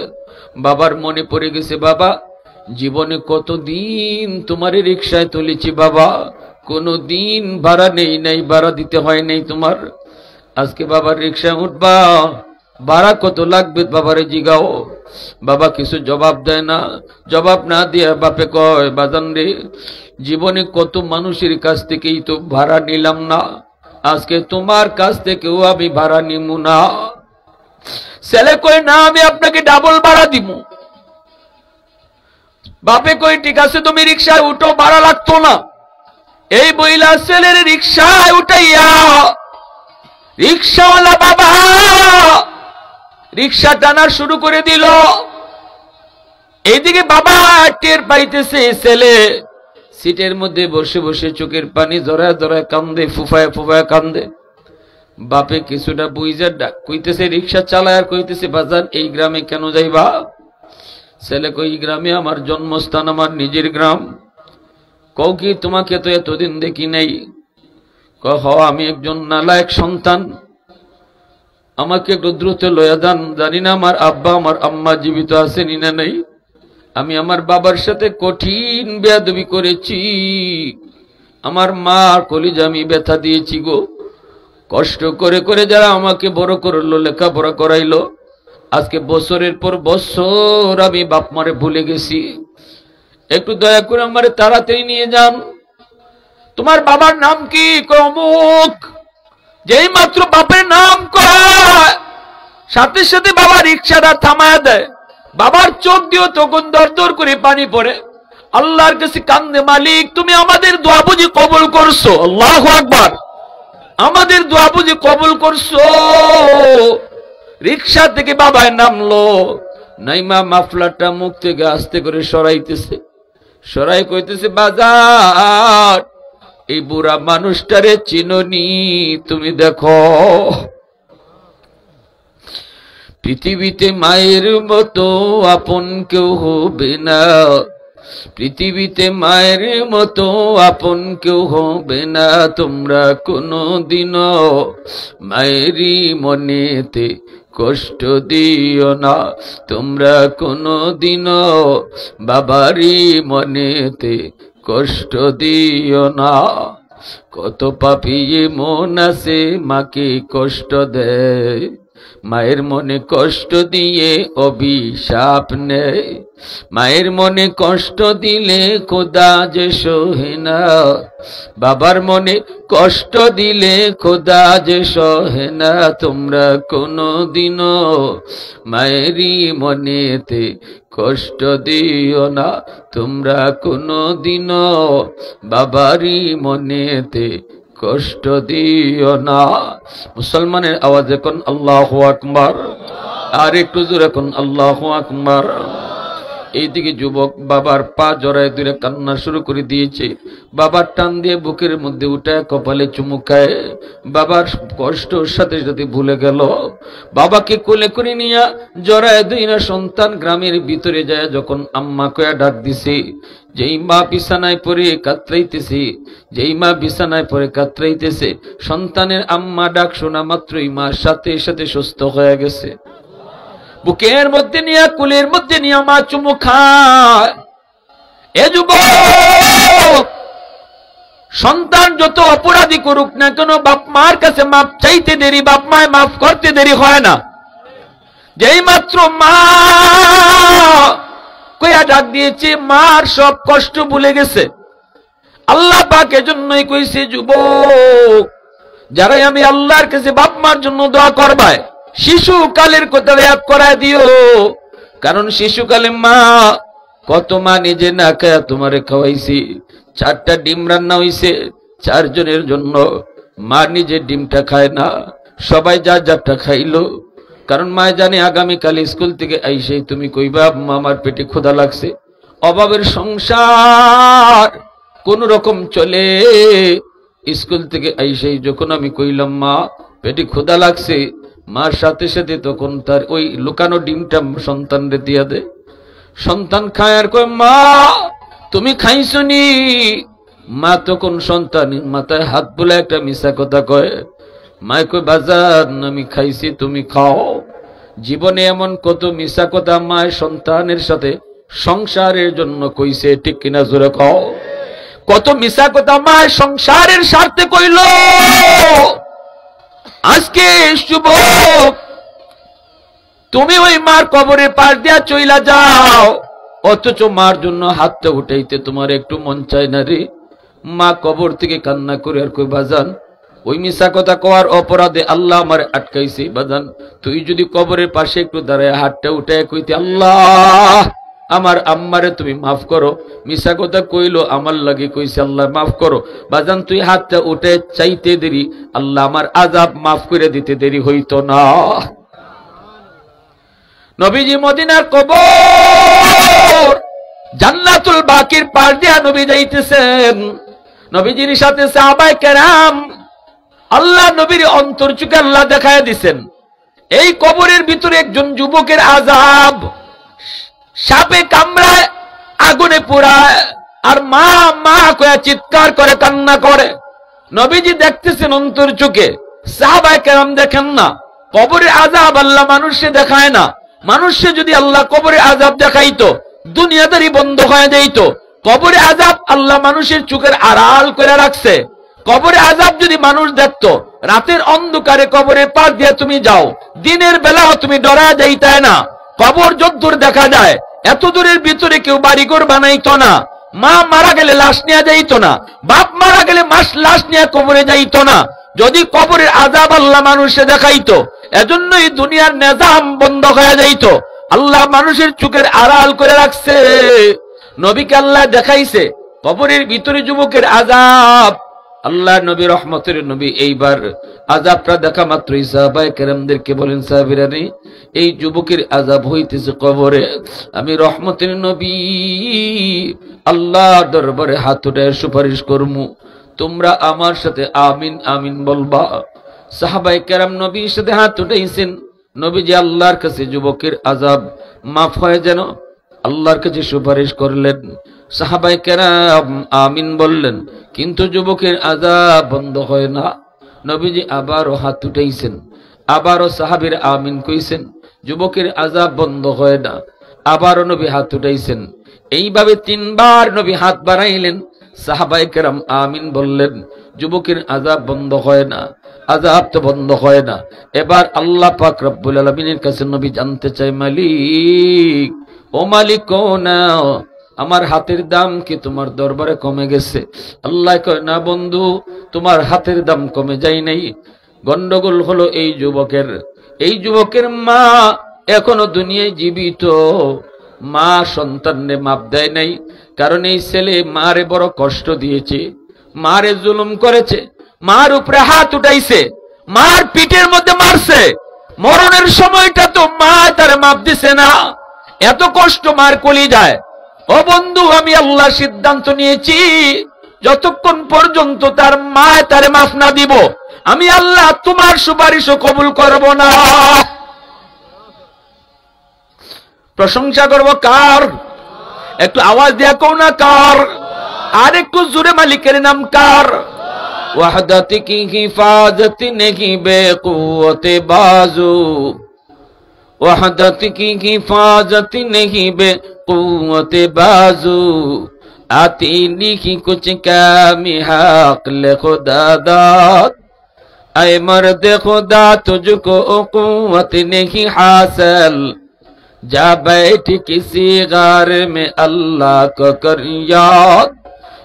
বাবার মনে পড়ে গেছে, বাবা জীবনে কতদিন তোমারে রিকশায় তুলেছি বাবা, কোনো দিন ভাড়া নেই নাই, ভাড়া দিতে হয় নাই তোমার। আজকে বাবার রিকশায় উঠবা, ভাড়া কত লাগবে বাবারে জিগাও। বাবা কিছু জবাব দেয় না। জবাব না দিয়ে বাপে কয়, বাজান রে, জীবনে কত মানুষের কাছ থেকেই তো ভাড়া নিলাম না, আজকে তোমার কাছ থেকেও আমি ভাড়া নিব না। ছেলে কই, না আমি আপনাকে ডাবল ভাড়া দিব। বাপে কই, ঠিক আছে তুমি রিকশায় উঠো, ভাড়া লাগতো না। এই বইলা ছেলের রিকশায় উঠাইয়া রিকশাওয়ালা বাবা রিকশা টানা শুরু করে দিল। এইদিকে বাবা টের পাইতেছে ছেলে সিটের মধ্যে বসে বসে চোখের পানি জড়ায় জড়ায় কান্দে, ফুফায় ফুফায় কান্দে। বাপে কিছুটা বুঝে কইতেছে, রিকশা চালায় আর কইতেছে, বাজান এই গ্রামে কেন যাইবা? ছেলে কই, গ্রামে আমার জন্মস্থান, আমার নিজের গ্রাম। কও কি, তোমাকে তো এতদিন দেখি নাই। কহ, আমি একজন নালায়েক সন্তান, আমাকে একটু দ্রুত লয়া যান, জানি না আমার আব্বা আমার আম্মা জীবিত আছেন না নাই। আমি আমার বাবার সাথে কঠিন বেয়াদবি করেছি, আমার মা কলিজা আমি ব্যথা দিয়েছি গো। কষ্ট করে করে যারা আমাকে বড় করলো, লেখাপড়া করাইলো, আজকে বছরের পর বছর আমি বাপ মারে ভুলে গেছি। একটু দয়া করে আমারে তাড়াতাড়ি নিয়ে যান। তোমার বাবার নাম কি? অমুক। যেই মাত্র বাপের নাম কয়, সাথে সাথে বাবা রিকশাটা থামায় দেয়। বাবার চোখ দিয়েও তখন দর দর করে পানি পড়ে। আল্লাহর কাছে কান্দে, মালিক তুমি আমাদের দোয়া বুঝি কবুল করছো। আল্লাহু আকবার। আমাদের দোয়া বুঝি কবুল করছো। রিকশা থেকে বাবায় নামলো, নাইমা মাফলারটা মুখ থেকে আস্তে করে সরাইতেছে। সরাই কইতেছে, বাজার এই বুড়া মানুষটারে চিনোনি? তুমি দেখো, পৃথিবীতে মায়ের মতো আপন কেউ হবে না, পৃথিবীতে মায়ের মতো আপন কেউ হবে না। তোমরা কোনদিনও মায়েরই মনেতে কষ্ট দিও না, তোমরা কোনদিনও বাবারই মনেতে কষ্ট দিও না। কত পাপী মন আছে মাকে কষ্ট দেয়, মায়ের মনে কষ্ট দিয়ে অভিশাপ নেয়। মায়ের মনে কষ্ট দিলে খোদা যে সহে না, বাবার মনে কষ্ট দিলে খোদা যে সহে না। তোমরা কোনদিনও মায়েরই মনেতে কষ্ট দিও না, তোমরা কোনদিনও বাবারই মনেতে কষ্ট দিও না। মুসলমানের আওয়াজে কোন আল্লাহু আকবার, আর একটু জোরে কোন আল্লাহু আকবার। এইদিকে যুবক বাবার পা জড়ায় ধরে কান্না শুরু করে দিয়েছে। বাবার টান দিয়ে বুকের মধ্যে উঠায় কপালে চুমু খায়। বাবার কষ্ট সাথে সাথে ভুলে গেল। বাবাকে কোলে করে নিয়ে জড়ায় ধইরা সন্তান গ্রামের ভিতরে যায় যখন আম্মা কয়া ডাক দিছে, যেই মা বিছানায় পড়ে কাতরাইতেছে, যেই মা বিছানায় পড়ে কাতরাইতেছে, সন্তানের আম্মা ডাক শোনা মাত্রই মা সাথে সাথে সুস্থ হয়ে গেছে। বুকের মধ্যে নিয়ে কুলের মধ্যে নিয়ে মা চুমু খায়। এ যুবক, সন্তান যত অপরাধী করুক না কেন, বাপ মার কাছে মাপ চাইতে দেরি, বাপ মায় মাফ করতে দেরি হয় না। যেই মাত্র মা কইয়া ডাক দিয়েছে, মার সব কষ্ট ভুলে গেছে। আল্লাহ পাক এজন্যই কইছে, যুবক যারাই আমি আল্লাহর কাছে বাপ মার জন্য দোয়া করবায়, শিশুকালের কথা ইয়াদ করায় দিও। কারণ শিশুকালে মা কত মা নিজে না খায়া তোমারে খাওয়াইছি। 4টা ডিম রান্না হইছে 4 জনের জন্য, মা নিজে ডিমটা খায় না, সবাই যার যারটা খাইলো। কারণ মা জানে আগামীকাল স্কুল থেকে আইসেই তুমি কইবা আমার পেটে ক্ষুধা লাগছে। অভাবের সংসার কোন রকম চলে। স্কুল থেকে আইসেই যখন আমি কইলাম মা পেটে ক্ষুধা লাগছে, মার সাথে সাথে তখন তার ওই লুকানো ডিমটা সন্তানরে দিয়া দেয়। সন্তান খায় আর কয় মা তুমি খাইছনি। মা তখন সন্তান মাথায় হাত বলে একটা মিশা কথা কয়। মায় কয় বাজার আমি খাইছি তুমি খাও। জীবনে এমন কত মিশা কথা মায় সন্তানের সাথে সংসারের জন্য কইছে, ঠিক কিনা জোরে খাও। কত মিশা কথা মায় সংসারের স্বার্থে কইল। আজকে যুবক তুমি ওই মার কবরের পাশ দিয়া চইলা যাও, অথচ মার জন্য হাতটা উঠাইতে তোমার একটু মন চায় না রে। মা কবর থেকে কান্না করে আর কই বাজান ওই মিশা কথা কওয়ার অপরাধে আল্লাহ আমার আটকাইছে। বাজান তুই যদি কবরের পাশে একটু দাঁড়ায় হাতটা উঠায় কইতে আল্লাহ আমার আম্মারে তুমি মাফ করো। মিশা কথা কইলো আমার লাগে কইছে আল্লাহ মাফ করো। বাজান তুই হাতটা উঠে চাইতে দেরি আল্লাহ আমার আযাব মাফ করে দিতে দেরি হইতো না। নবীজি মদিনার কবর জান্নাতুল বাকির পাশ দিয়া নবী যাইতেছেন। নবীজির সাথে সাহাবায়ে কেরাম, আল্লাহ নবীর অন্তর চুকে আল্লাহ দেখায় দিছেন। এই কবরের ভিতরে একজন যুবকের আযাব, সাপে কামড়ায়, আগুনে পোড়ায়, আর মা মা কয়ে চিৎকার করে কান্না করে। নবীজি দেখতেছেন অন্তর চোখে, সাহাবায়ে কেরাম দেখেন না। কবরের আযাব আল্লাহ মানুষে দেখায় না। মানুষে যদি আল্লাহ কবরের আযাব দেখাইতো দুনিয়াদারি বন্ধ হয়ে যাইত। কবরে আযাব আল্লাহ মানুষের চোখের আড়াল করে রাখছে। কবরে আযাব যদি মানুষ দেখতো, রাতের অন্ধকারে কবরের পাশ দিয়ে তুমি যাও, দিনের বেলাও তুমি ডরা যাইতে না। কবর যদ্দূর দেখা যায় এত দূরের ভিতরে কেউ বাড়িঘর বানাইতো না। মা মারা গেলে লাশ নিয়ে যাইতো না, বাপ মারা গেলে লাশ নিয়ে কবরে যাইতো না। যদি কবরের আযাব আল্লাহ মানুষে দেখাইতো, এজন্যই দুনিয়ার নিজাম বন্ধ হয়ে যাইতো। আল্লাহ মানুষের চোখের আড়াল করে রাখছে। নবীকে আল্লাহ দেখাইছে কবরের ভিতরে যুবকের আযাব। আল্লাহ নবী রহমতের নবী এইবার আযাবটা দেখা মাত্রই সাহাবায়ে কেরামদেরকে বলেন সাহাবীরা রে এই যুবকের আযাব হইতেছে কবরে। আমি রহমতের নবী আল্লাহর দরবারে হাত উঠায় সুপারিশ করমু, তোমরা আমার সাথে আমিন আমিন বলবা। সাহাবায়ে কেরাম নবীর সাথে হাত উঠাইছেন। নবীজি আল্লাহর কাছে যুবকের আযাব মাফ হয় যেন আল্লাহর কাছে সুপারিশ করলেন। সাহাবায়ে কেরাম আমিন বললেন, কিন্তু যুবকের আযাব বন্ধ হয় না। নবীজি আবারও হাত উঠাইছেন, আবারও সাহাবীর আমিন কইছেন, যুবকের আযাব বন্ধ হয় না। আবারও নবী হাত উঠাইছেন। এইভাবে 3 বার নবী হাত বাড়াইলেন। সাহাবায়ে কেরাম আমিন বললেন, যুবকের আযাব বন্ধ হয় না, আযাব তো বন্ধ হয় না। এবার আল্লাহ পাক রব্বুল আলামিনের কাছে নবী জানতে চায়, মালিক ও মালিক কোনা আমার হাতের দাম কি তোমার দরবারে কমে গেছে? আল্লাহ কয় না বন্ধু, তোমার হাতের দাম কমে যায় নাই। গন্ডগোল হলো এই যুবকের মা এখনো দুনিয়ায় জীবিত। মা সন্তানরে মাপ দেয় নাই, কারণ এই ছেলে মারে বড় কষ্ট দিয়েছে, মারে জুলুম করেছে, মার উপরে হাত উঠাইছে, মার পিঠের মধ্যে মারছে। মরণের সময়টা তো মা তার মাপ দিছে না। এত কষ্ট মার কলিজায়। ও বন্ধু, আমি আল্লাহ সিদ্ধান্ত নিয়েছি যতক্ষণ পর্যন্ত তার মা তারে মাফ না দিব, আমি আল্লাহ তোমার সুপারিশও কবুল করব না। প্রশংসা করব কার? একটু আওয়াজ দিয়া কও না কার? আর একটু জোরে মালিকের নাম কার? वहदत की हिफाजत नहीं बेक़ुव्वत बाजू, वहदत की हिफाजत नहीं बेक़ुव्वत बाजू, आती नहीं कुछ काम हक़ खुदा दाद, ऐ मर्द खुदा तुझको क़ुव्वत नहीं हासिल, जा बैठ किसी गार में अल्लाह को कर याद,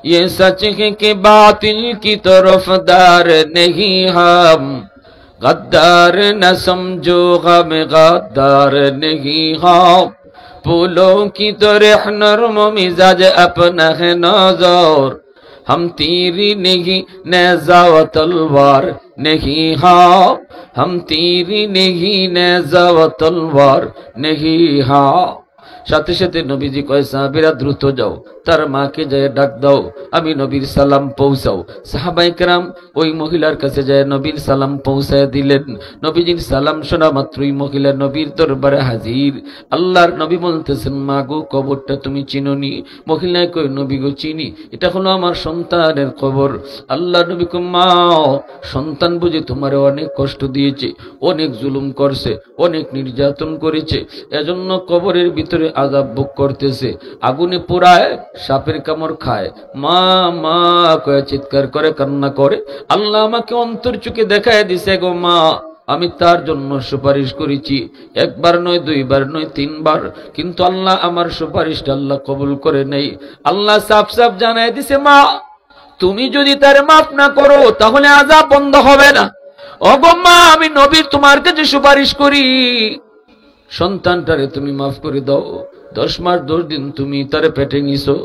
ये सच है कि बातिल की तरफदार नहीं हम, गद्दार न समझो हम गद्दार नहीं हम, फूलों की तरह नरम मिजाज अपना है नजर हम तीरी नहीं नेज़ा व तलवार नहीं हाँ हम तीरी नहीं नेज़ा व तलवार नहीं हाँ সাথে সাথে নবীজি কয় সাহাবীরা দ্রুত যাও তার মাকে যায় ডাক দাও আমি নবীর সালাম পৌঁছাও সাহাবায়ে কেরাম ওই মহিলার কাছে যায় নবীর সালাম পৌঁছায় দিলেন নবীজির সালাম শোনা মাত্রই মহিলা নবীর দরবারে হাজির আল্লাহর নবী বলতেছেন মা গো কবরটা তুমি চিনোনি মহিলা কই নবী গো চিনি এটা হলো আমার সন্তানের কবর আল্লাহর নবী কই মা সন্তান বুঝি তোমারে অনেক কষ্ট দিয়েছে অনেক জুলুম করছে অনেক নির্যাতন করেছে এজন্য কবরের ভিতরে আযাব ভোগ করতেছে আগুনে পোড়ায় সাপের কামড় খায় মা মা কয়ে চিৎকার করে কান্না করে আল্লাহ আমাকে অন্তর চোখে দেখায় দিছে গো মা আমি তার জন্য সুপারিশ করেছি একবার নয় দুইবার নয় তিনবার কিন্তু আল্লাহ আমার সুপারিশটা আল্লাহ কবুল করে নেই আল্লাহ সাফ সাফ জানায় দিছে মা তুমি যদি তার মাফ না করো তাহলে আযাব বন্ধ হবে না ওগো মা আমি নবী তোমার কাছে সুপারিশ করি সন্তানটারে তুমি মাফ করে দাও 10 মাস 10 দিন তুমি তারে পেটে নিছো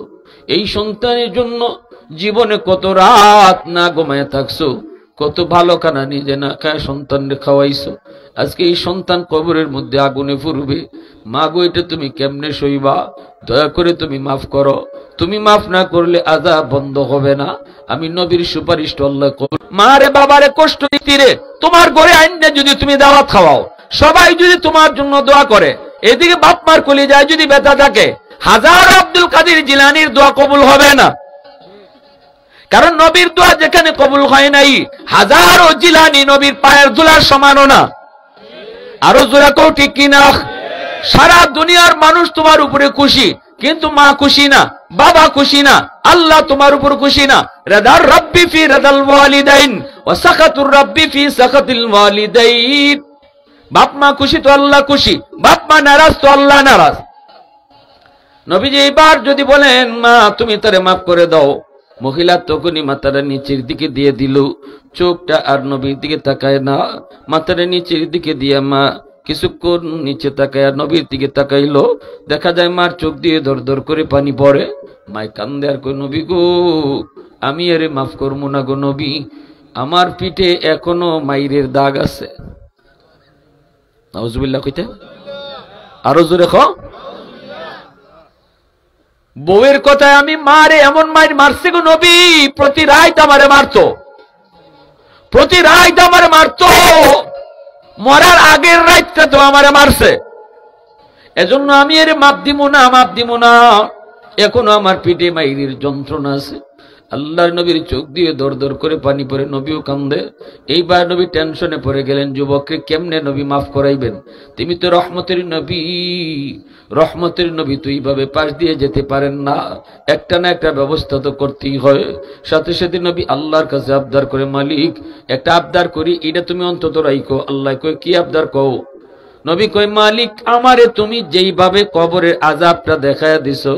এই সন্তানের জন্য জীবনে কত রাত না ঘুমায় থাকছো কত ভালো খানা নিজে না খায় সন্তানকে খাওয়াইছো আজকে এই সন্তান কবরের মধ্যে আগুনে পুড়বে মা গো এটা তুমি কেমনে সইবা দয়া করে তুমি মাফ করো তুমি মাফ না করলে আযাব বন্ধ হবে না আমি নবীর সুপারিশ আল্লাহ কবুল মা রে বাবা রে কষ্ট দিতি রে তোমার ঘরে আইনা যদি তুমি দাওয়াত খাওয়াও সবাই যদি তোমার জন্য দোয়া করে এদিকে বাপ মার কলিজায় যদি ব্যথা থাকে হাজার আব্দুল কাদের জিলানীর দোয়া কবুল হবে না কারণ নবীর দোয়া যেখানে কবুল হয় নাই হাজারো জিলানী নবীর পায়ের ধুলার সমানও না আরো জোরে কও ঠিক কিনা সারা দুনিয়ার মানুষ তোমার উপরে খুশি কিন্তু মা খুশি না বাবা খুশি না আল্লাহ তোমার উপর খুশি না রাদার রাব্বি ফি রাদাল ওয়ালিদাইন ওয়া সাখাতুর রাব্বি ফি সাখাতিল ওয়ালিদাইন বাপ মা খুশি তো আল্লাহ খুশি বাপ মা নারাজ তো আল্লাহ নারাজ নবীজি এবার যদি বলেন মা তুমি তারে মাফ করে দাও মহিলা তখনই মাথাটা নিচের দিকে দিয়ে দিল চোখটা আর নবীর দিকে তাকায় না মাথাটা নিচের দিকে দিয়ে মা কিছুক্ষণ নিচে তাকায় আর নবীর দিকে তাকাইলো দেখা যায় মার চোখ দিয়ে দর দর করে পানি পড়ে মাই কান্দে আর কই নবী গো আমি আরে মাফ করবো না গো নবী আমার পিঠে এখনো মাইরের দাগ আছে নাউজুবিল্লাহ কইতে আরো জোরে খ বউয়ের কথায় আমি মারে এমন মাইর মারছে গো নবী প্রতি রাত আমারে মারতো প্রতি রাত আমারে মারতো মরার আগের রাতটা তো আমারে মারছে এজন্য আমি এর মাপ দিব না এখনো আমার পিঠে মাইরের যন্ত্রণা আছে আল্লাহর নবীর চোখ দিয়ে দর দর করে পানি পড়ে নবীও কান্দে এইবার নবী টেনশনে পড়ে গেলেন যুবককে কেমনে নবী মাফ করাইবেন তুমি তো রহমতের নবী তো এইভাবে পাশ দিয়ে যেতে পারেন না একটা না একটা ব্যবস্থা তো করতেই হয় সাথে সাথে নবী আল্লাহর কাছে আবদার করে মালিক একটা আবদার করি এটা তুমি অন্তত রাইখো আল্লাহ কই কি আবদার কও নবী কই মালিক আমারে তুমি যেইভাবে কবরের আযাবটা দেখায়া দিছো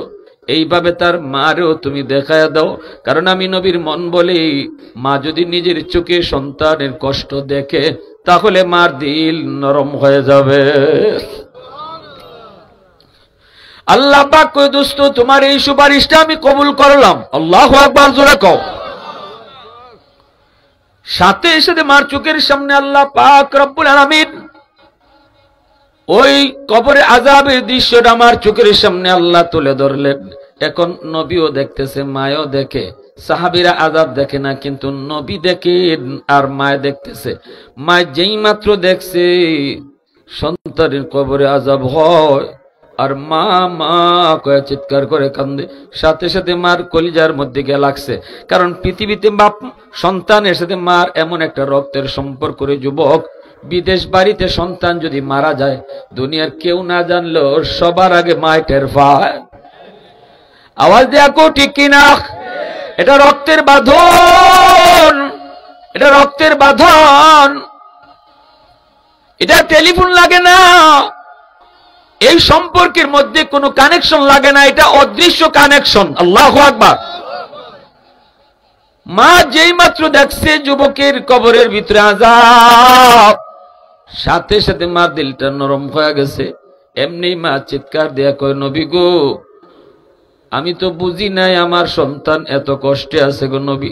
এইভাবে তার মারেও তুমি দেখায়া দাও কারণ আমি নবীর মন বলে মা যদি নিজের চোখে সন্তানের কষ্ট দেখে তাহলে মার দিল নরম হয়ে যাবে আল্লাহ পাক কই দোস্ত তোমার এই সুপারিশটা আমি কবুল করলাম আল্লাহু আকবার জোরে কও সাথে সাথে মার চোখের সামনে আল্লাহ পাক রব্বুল আলামিন ওই কবরে আযাবের দৃশ্যটা আমার চোখের সামনে আল্লাহ তুলে ধরলেন এখন নবীও দেখতেছে মায়ও দেখে সাহাবীরা আযাব দেখে না কিন্তু নবী দেখে আর মায় দেখতেছে মা যেই মাত্র দেখছে সন্তানের কবরে আযাব হয় আর মা মা কয়ে চিৎকার করে কান্দে সাথে সাথে মার কলিজার মধ্যে গিয়ে লাগছে কারণ পৃথিবীতে বাপ সন্তানের সাথে মার এমন একটা রক্তের সম্পর্ক রে যুবক বিদেশ বাড়িতে সন্তান যদি মারা যায় দুনিয়ার কেউ না জানলেও সবার আগে মায় টের পায় আওয়াজ দেয়া কো ঠিক কিনা এটা রক্তের বাঁধন এটা রক্তের বাঁধন এটা টেলিফোন লাগে না এই সম্পর্কের মধ্যে কোনো কানেকশন লাগে না এটা অদৃশ্য কানেকশন আল্লাহু আকবার মা যেই মাত্র দেখছে যুবকের কবরের ভিতরে আযাব সাথে সাথে মা দিলটা নরম হয়ে গেছে এমনি মা চিৎকার দেয়া কয়, নবী গো, আমি তো বুঝি নাই আমার সন্তান এত কষ্টে আছে গো নবী।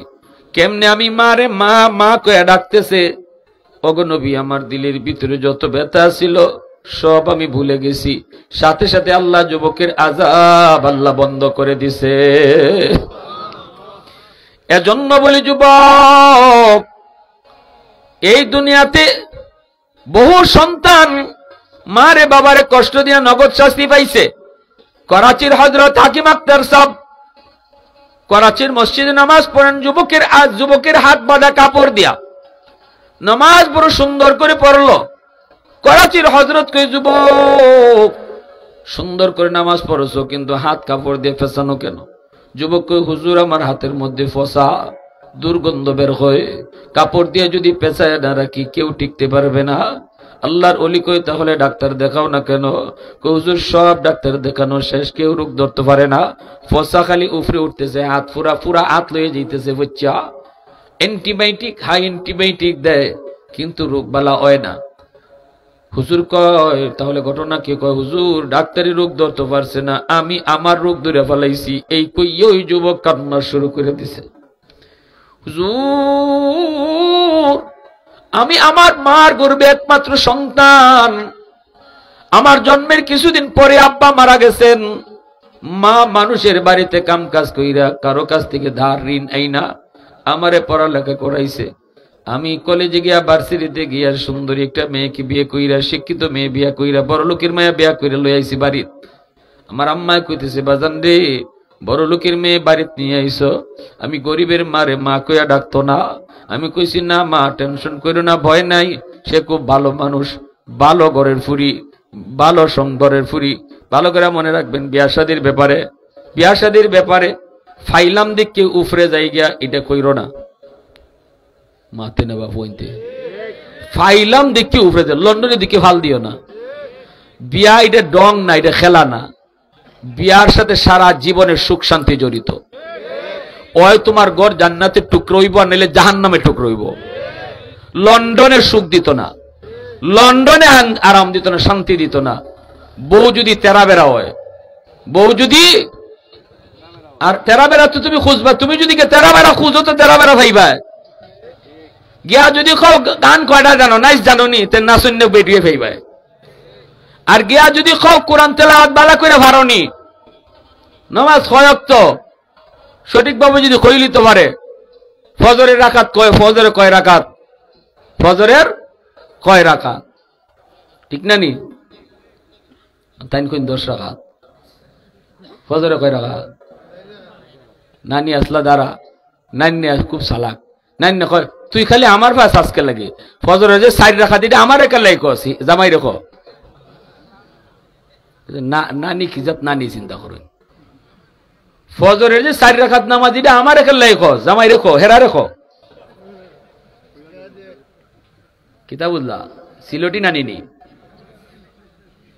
কেমনে আমি মারে মা মা কয়ে ডাকতেছে। ওগো নবী, আমার দিলের ভিতরে যত ব্যথা ছিল সব আমি ভুলে গেছি। সাথে সাথে আল্লাহ যুবকের আযাব আল্লাহ বন্ধ করে দিছে। এজন্য বলি যুবক, এই দুনিয়াতে বহু সন্তান মারে বাবারে কষ্ট দিয়া নগদ শাস্তি পাইছে। করাচির হযরত হাকিম আক্তার সাহেব করাচির মসজিদে নামাজ পড়েন, যুবকের হাত বাঁধা কাপড় দিয়া নামাজ বড় সুন্দর করে পড়লো। করাচির হযরত কই, যুবক সুন্দর করে নামাজ পড়ছো কিন্তু হাত কাপড় দিয়ে ফেসানো কেন? যুবক কই, হুজুর আমার হাতের মধ্যে ফসা, দুর্গন্ধ বের হয়, কাপড় দিয়ে যদি পেঁচায় না রাখি কেউ টিকতে পারবে না। আল্লাহর ওলি কই, তাহলে ডাক্তার দেখাও না কেন? কই, হুজুর সব ডাক্তার দেখানো শেষ, কেউ রোগ ধরতে পারে না, ফসা খালি উফরে উঠতেছে, হাত পুরা হাত লয়ে যাইতেছে, বুঝছা? অ্যান্টিবায়োটিক হাই অ্যান্টিবায়োটিক দেয় কিন্তু রোগ বালা হয় না। হুজুর কয়, তাহলে ঘটনা কি? কয়, হুজুর ডাক্তারি রোগ ধরতে পারছে না, আমি আমার রোগ ধরে ফেলাইছি। এই কইয়ে ওই যুবক কান্না শুরু করে দিছে। হুজুর, আমি আমার মার গর্ভে একমাত্র সন্তান, আমার জন্মের কিছুদিন পরে আব্বা মারা গেছেন। মা মানুষের বাড়িতে কাম কাজ কইরা কারো কাছ থেকে ধার ঋণ আইনা আমারে পড়ালেখা করাইছে। আমি কলেজে গিয়া ভার্সিটিতে গিয়া সুন্দরী একটা মেয়েকে বিয়ে কইরা, শিক্ষিত মেয়ে বিয়া কইরা, বড় লোকের মায়া বিয়া কইরা লই আইছি বাড়িত। আমার আম্মায় কইতেছে, বাজান রে, বড় লোকের মেয়ে বাড়িত নিয়ে আইছো, আমি গরিবের মারে মা কইয়া ডাকতো না? আমি কইছি, না মা টেনশন কইরো না, ভয় নাই, সে খুব ভালো মানুষ, ভালো ঘরের ফুরি, ভালো সংঘরের ফুরি। ভালো করে মনে রাখবেন, বিয়া শাদীর ব্যাপারে ফাইলাম দিকে উফরে যাই গিয়া এটা কইরো না, মাতে নেবা পইতে ফাইলাম দিকে উফরে যায়, লন্ডনের দিকে ফাল দিও না। বিয়া এটা ডং না, এটা খেলা না। বিয়ার সাথে সারা জীবনের সুখ শান্তি জড়িত। ওই তোমার ঘর জান্নাতের টুকরো হইব, আর নাইলে জাহান্নামের টুকরো হইব। লন্ডনের সুখ দিত না, লন্ডনে আরাম দিত না, শান্তি দিত না। বউ যদি তেরা বেড়া হয়, বউ যদি, আর তেরা বেড়া তো তুমি খুঁজবা, তুমি যদি তেরা বেড়া খুঁজো তো তেরা বেড়া ভাইবা। গিয়া যদি গান কয়টা জানো, নাইস জানো নি, তে না শুনে বেরিয়ে ভাইবা। আর গিয়া যদি কোরআন তেলাওয়াত বালা করে ভারনি, নামাজ কয়ক্ত সঠিকভাবে যদি কইলিতে পারে, ফজরের রাকাত কয়, ফজরের কয় রাকাত, ফজরের কয় রাকাত, ঠিক না নি? তাই কইন 10 রাকাত, ফজরে কয় রাকাত? নানি আসলা দ্বারা, নানি খুব চালাক, নানি কয়, তুই খালি আমার পাশ আজকে লাগে, ফজরে যে 4 রাকাত এটা আমার একা লাই কছি, জামাই রেখো। নানি কি জাত, নানি চিন্তা করেন, ফজরের যে 4 রাকাত নামাজ এটা আমার একা লাই কস, জামাই রেখো, হেরা রেখো। কিতা বুঝলা? সিলটি নানি নি,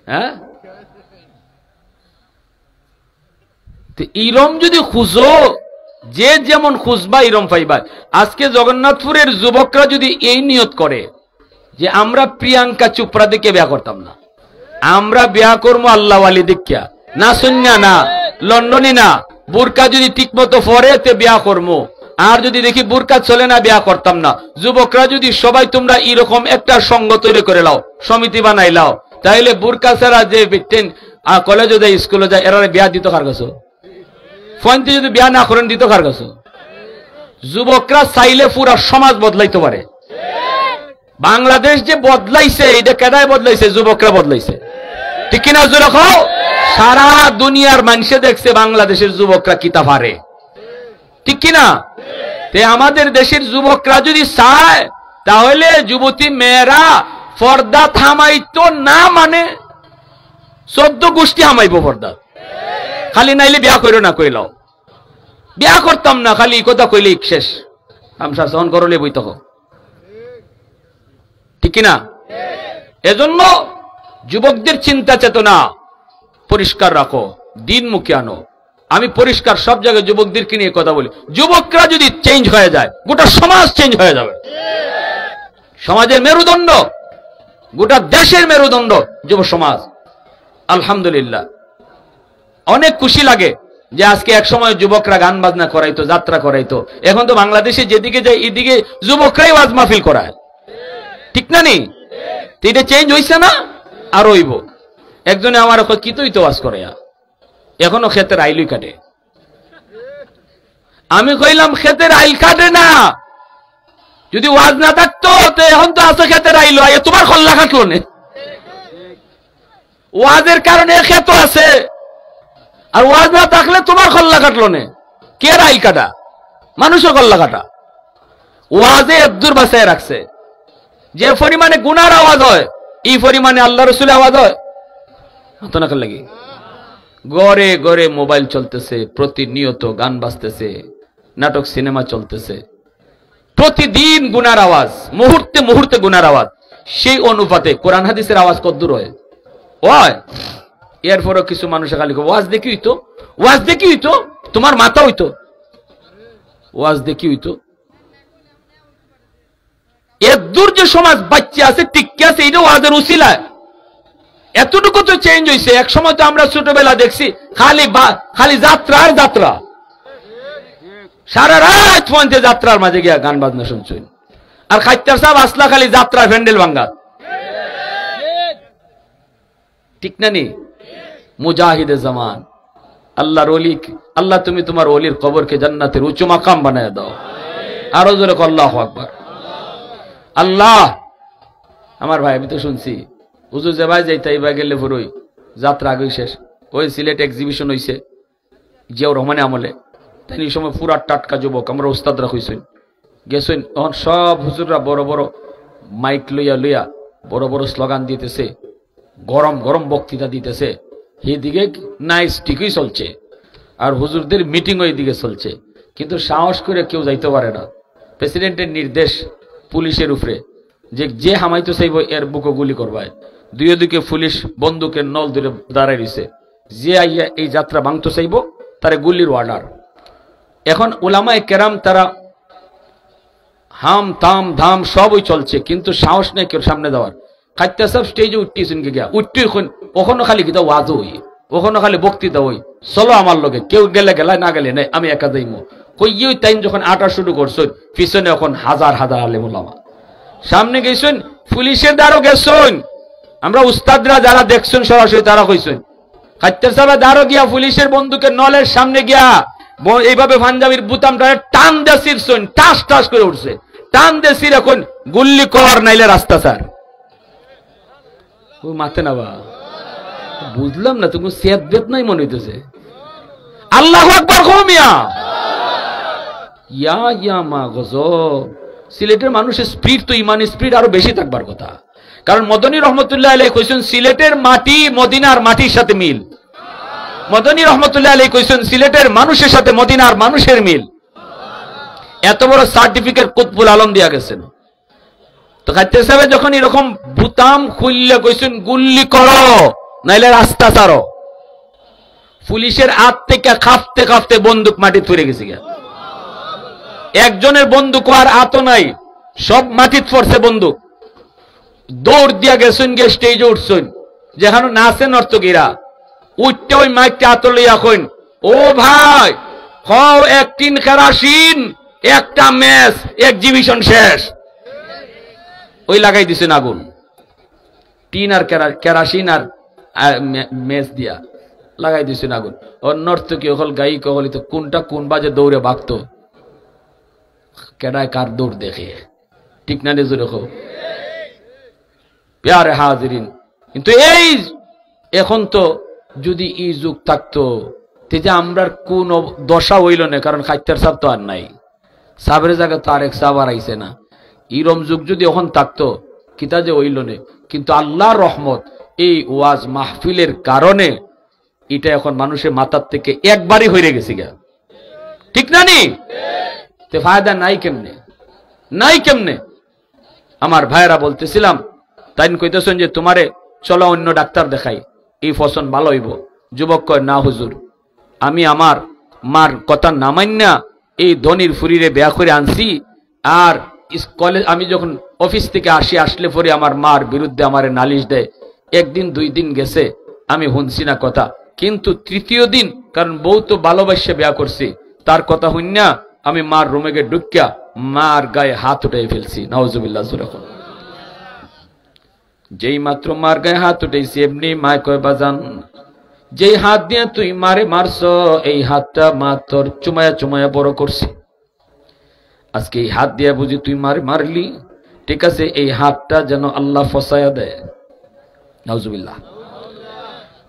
হ্যাঁ? ইরম যদি খুঁজো, যে যেমন খুঁজবা ইরম পাইবা। আজকে জগন্নাথপুরের যুবকরা যদি এই নিয়ত করে যে আমরা প্রিয়াঙ্কা চোপড়া দিকে বিয়া করতাম না, আমরা বিয়া করবো আল্লাহ ওয়ালি দিকিয়া, না সুন্না না, লন্ডনে না, বুরকা যদি ঠিক মতো পরে তে বিয়া করবো, আর যদি দেখি বুরকা চলে না বিয়া করতাম না। যুবকরা যদি সবাই তোমরা এরকম একটা সঙ্গ তৈরি করে লাও, সমিতি বানাই লাও, তাইলে বুরকা ছাড়া যে কলেজে যায়, স্কুলে যায়, এরা বিয়া দিত কার কাছে? ফোনতে যদি বিয়া না করেন দিত কার কাছে? যুবকরা চাইলে পুরা সমাজ বদলাইতে পারে। বাংলাদেশ যে বদলাইছে, এটা কেডায় বদলাইছে? যুবকরা বদলাইছে, ঠিক কিনা? জোরে কও। সারা দুনিয়ার মানুষে দেখছে বাংলাদেশের যুবকরা কিতা পারে, ঠিক কিনা? তে আমাদের দেশের যুবকরা যদি চায়, তাহলে যুবতী মেয়েরা পর্দা থামাইতো না, মানে 14 গোষ্ঠী হামাইব পর্দা। খালি নাইলে বিয়া কইরো না, কইলাও বিয়া করতাম না, খালি কথা কইলে শেষ, আমসা সহন করলে বই তখন, ঠিক কিনা? এজন্য যুবকদের চিন্তা চেতনা পরিষ্কার রাখো, দিন মুখে আনো। আমি পরিষ্কার সব জায়গায় যুবকদেরকে নিয়ে কথা বলি। যুবকরা যদি চেঞ্জ হয়ে যায়, গোটা সমাজ চেঞ্জ হয়ে যাবে। সমাজের মেরুদণ্ড, গোটা দেশের মেরুদণ্ড যুব সমাজ। আলহামদুলিল্লাহ অনেক খুশি লাগে যে আজকে এক সময় যুবকরা গান বাজনা করাইতো, যাত্রা করাইতো, এখন তো বাংলাদেশে যেদিকে যায় এদিকে যুবকরাই ওয়াজ মাহফিল করায়, ঠিক না নি? এটা চেঞ্জ হইছে না? আর হইব। একজনে আমার কি তুই তো ওয়াজ করে, এখনো ক্ষেতের আইলই কাটে। আমি কইলাম ক্ষেতের আইল কাটে না, যদি ওয়াজ না থাকতো তো এখন তো আছে ক্ষেতের আইল, তোমার খল্লা কাটলো না। ওয়াজের কারণে ক্ষেত আছে, আর ওয়াজ না থাকলে তোমার খল্লা কাটলো না। কে আইল কাটা? মানুষের খল্লা কাটা। ওয়াজে এদ্দুর বাসায় রাখছে, যে পরিমাণে গুনার আওয়াজ হয় এই পরিমাণে আল্লাহ রসুলের আওয়াজ হয় হতো না। লাগি গড়ে গড়ে মোবাইল চলতেছে, প্রতিনিয়ত গান বাজতেছে, নাটক সিনেমা চলতেছে, প্রতিদিন গুনার আওয়াজ, মুহূর্তে মুহূর্তে গুনার আওয়াজ। সেই অনুপাতে কোরআন হাদিসের আওয়াজ কদ্দূর হয়? এরপরও কিছু মানুষ খালি ওয়াজ দেখি হইতো, ওয়াজ দেখি হইতো, তোমার মাথা হইতো, ওয়াজ দেখি হইতো। এদূর যে সমাজ বাচ্চা আছে, টিকে আছে, এটা ওয়াজের উসিলায়। এতটুকু তো চেঞ্জ হয়েছে। এক সময় তো আমরা ছোটবেলা দেখছি খালি যাত্রা আর যাত্রা, সারা রাত পর্যন্ত যাত্রার মাঝে গিয়া গান বাজনা শুনছেন। আর খাইতার সাহেব আসলা খালি যাত্রা ভ্যান্ডেল ভাঙ্গা, ঠিক না নি? মুজাহিদে জামান আল্লাহর ওলি, আল্লাহ তুমি তোমার ওলির কবরকে জান্নাতের উচ্চ মাকাম বানায় দাও। আরো জোরে আল্লাহু আকবার। আল্লাহ আমার ভাই, আমি তো শুনছি হুজুর যে ভাই যাইতে এইবার গেলে পুরোই যাত্রা আগে শেষ। ওই সিলেট এক্সিবিশন হয়েছে জিয়াউর রহমানের আমলে, তাই এই সময় পুরা টাটকা যুবক আমরা ওস্তাদরা হইছেন, গেছেন। তখন সব হুজুররা বড় বড় মাইক লইয়া লইয়া বড় বড় স্লোগান দিতেছে, গরম গরম বক্তৃতা দিতেছে। এইদিকে নাইস ঠিকই চলছে, আর হুজুরদের মিটিং ওই দিকে চলছে, কিন্তু সাহস করে কেউ যাইতে পারে না। প্রেসিডেন্টের নির্দেশ পুলিশের উপরে যে যে হামাইতে চাইব এর বুকে গুলি করবায়। দুই দিকে পুলিশ বন্দুকের নল ধরে দাঁড়ায় রয়েছে, যে আইয়া এই যাত্রা ভাঙতে চাইব তারে গুলির অর্ডার। এখন উলামায়ে কেরাম তারা হাম তাম ধাম সবই চলছে, কিন্তু সাহস নেই কেউ সামনে যাওয়ার। খাইতে সব স্টেজে উঠতেছেন গিয়া, উঠতে ওখানে খালি গীতা ওয়াজও হই, ওখানে খালি বক্তৃতা হই, চলো আমার লগে, কেউ গেলে গেলায়, না গেলে নাই, আমি একা যাইমো। কই তাই যখন আটা শুরু করছেন, পিছনে এখন হাজার হাজার আলেম ওলামা। সামনে গেছেন, পুলিশের দ্বারও গেছেন, আমরা উস্তাদরা যারা দেখছেন সরাসরি তারা কইছেন। খাইতে সাহেব দ্বারও গিয়া পুলিশের বন্দুকের নলের সামনে গিয়া এইভাবে পাঞ্জাবির বুতামটা টান দিয়ে ছিঁড়ছেন, টাস টাস করে উঠছে, টান দিয়ে ছিঁড়ে এখন গুল্লি কর নাইলে রাস্তা স্যার। ও মাতে না বা, বুঝলাম না, তুমি সেদ বেদ নাই মনে হইতেছে। আল্লাহু আকবার কওমিয়া, ইয়া ইয়া মা গজব। সিলেটের মানুষের স্পিরিট তো ইমানের স্পিরিট আরো বেশি থাকবার কথা, কারণ মদনী রহমতুল্লাহ আলাইহি কইছেন সিলেটের মাটি মদিনার মাটির সাথে মিল। মদনী রহমতুল্লাহ আলাইহি কইছেন সিলেটের মানুষের সাথে মদিনার মানুষের মিল। এত বড় সার্টিফিকেট কুতবুল আলম দিয়া গেছেন। তো খাইতে সাহেব যখন এরকম বুতাম খুললে কইছেন গুল্লি করো নাইলে রাস্তা ছাড়ো, পুলিশের হাত থেকে কাঁপতে কাঁপতে বন্দুক মাটি পড়ে গেছে গিয়া। একজনের বন্দুক আর আত নাই, সব মাটিত পড়ছে বন্দুক। দৌড় দিয়া গেছেন গিয়ে স্টেজে উঠছেন, যেখানে নাচে নর্তকীরা, উঠতে ওই মাইকটা হাত লইয়া কইন, ও ভাই হও একদিন কেরাসিন একটা ম্যাচ এক্সিবিশন শেষ। ওই লাগাই দিছেন আগুন, টিন আর কেরাসিন আর ম্যাচ দিয়া লাগাই দিছেন আগুন। ওর নর্তকী হল গায়িক হলি তো কোনটা কোন বাজে দৌড়ে ভাগতো, কেডায় কার দৌড় দেখে, ঠিক না? নিজে রেখো প্যারে হাজিরিন। কিন্তু এই এখন তো যদি এই যুগ থাকতো যে আমরার কোন দশা হইল না, কারণ খাইতার সাপ তো আর নাই, সাবের জায়গা তো আরেক সাব আর আইছে না। ইরম যুগ যদি এখন থাকতো কিতা যে হইল না। কিন্তু আল্লাহর রহমত এই ওয়াজ মাহফিলের কারণে এটা এখন মানুষের মাথার থেকে একবারই হয়ে গেছে গা, ঠিক না নি? তে ফায়দা নাই কেমনে, নাই কেমনে? আমার ভাইরা বলতেছিলাম, তাই কইতেছেন যে তোমারে চলো অন্য ডাক্তার দেখাই, এই ফসন ভালো হইব। যুবক কয় না হুজুর, আমি আমার মার কথা না মান্না এই ধনির ফুরিরে বেয়া করে আনছি, আর কলেজ আমি যখন অফিস থেকে আসলে পরে আমার মার বিরুদ্ধে আমার নালিশ দেয়। একদিন দুই দিন গেছে, আমি শুনছি না কথা, কিন্তু তৃতীয় দিন কারণ বউ তো ভালোবাসে বিয়া করছি, তার কথা হইনা আমি মার রুমে গিয়ে ঢুকিয়া মার গায়ে হাত উঠাই ফেলছি। নাউজুবিল্লাহ। যেই মাত্র মার গায়ে হাত উঠেছি এমনি মায় কয় বাজান, যেই হাত দিয়ে তুই মারে মারছ এই হাতটা মা তোর চুমায়া চুমায়া বড় করছে, আজকে এই হাত দিয়ে বুঝি তুই মারে মারলি, ঠিক আছে এই হাতটা যেন আল্লাহ ফসায়া দেয়। নাউজুবিল্লাহ।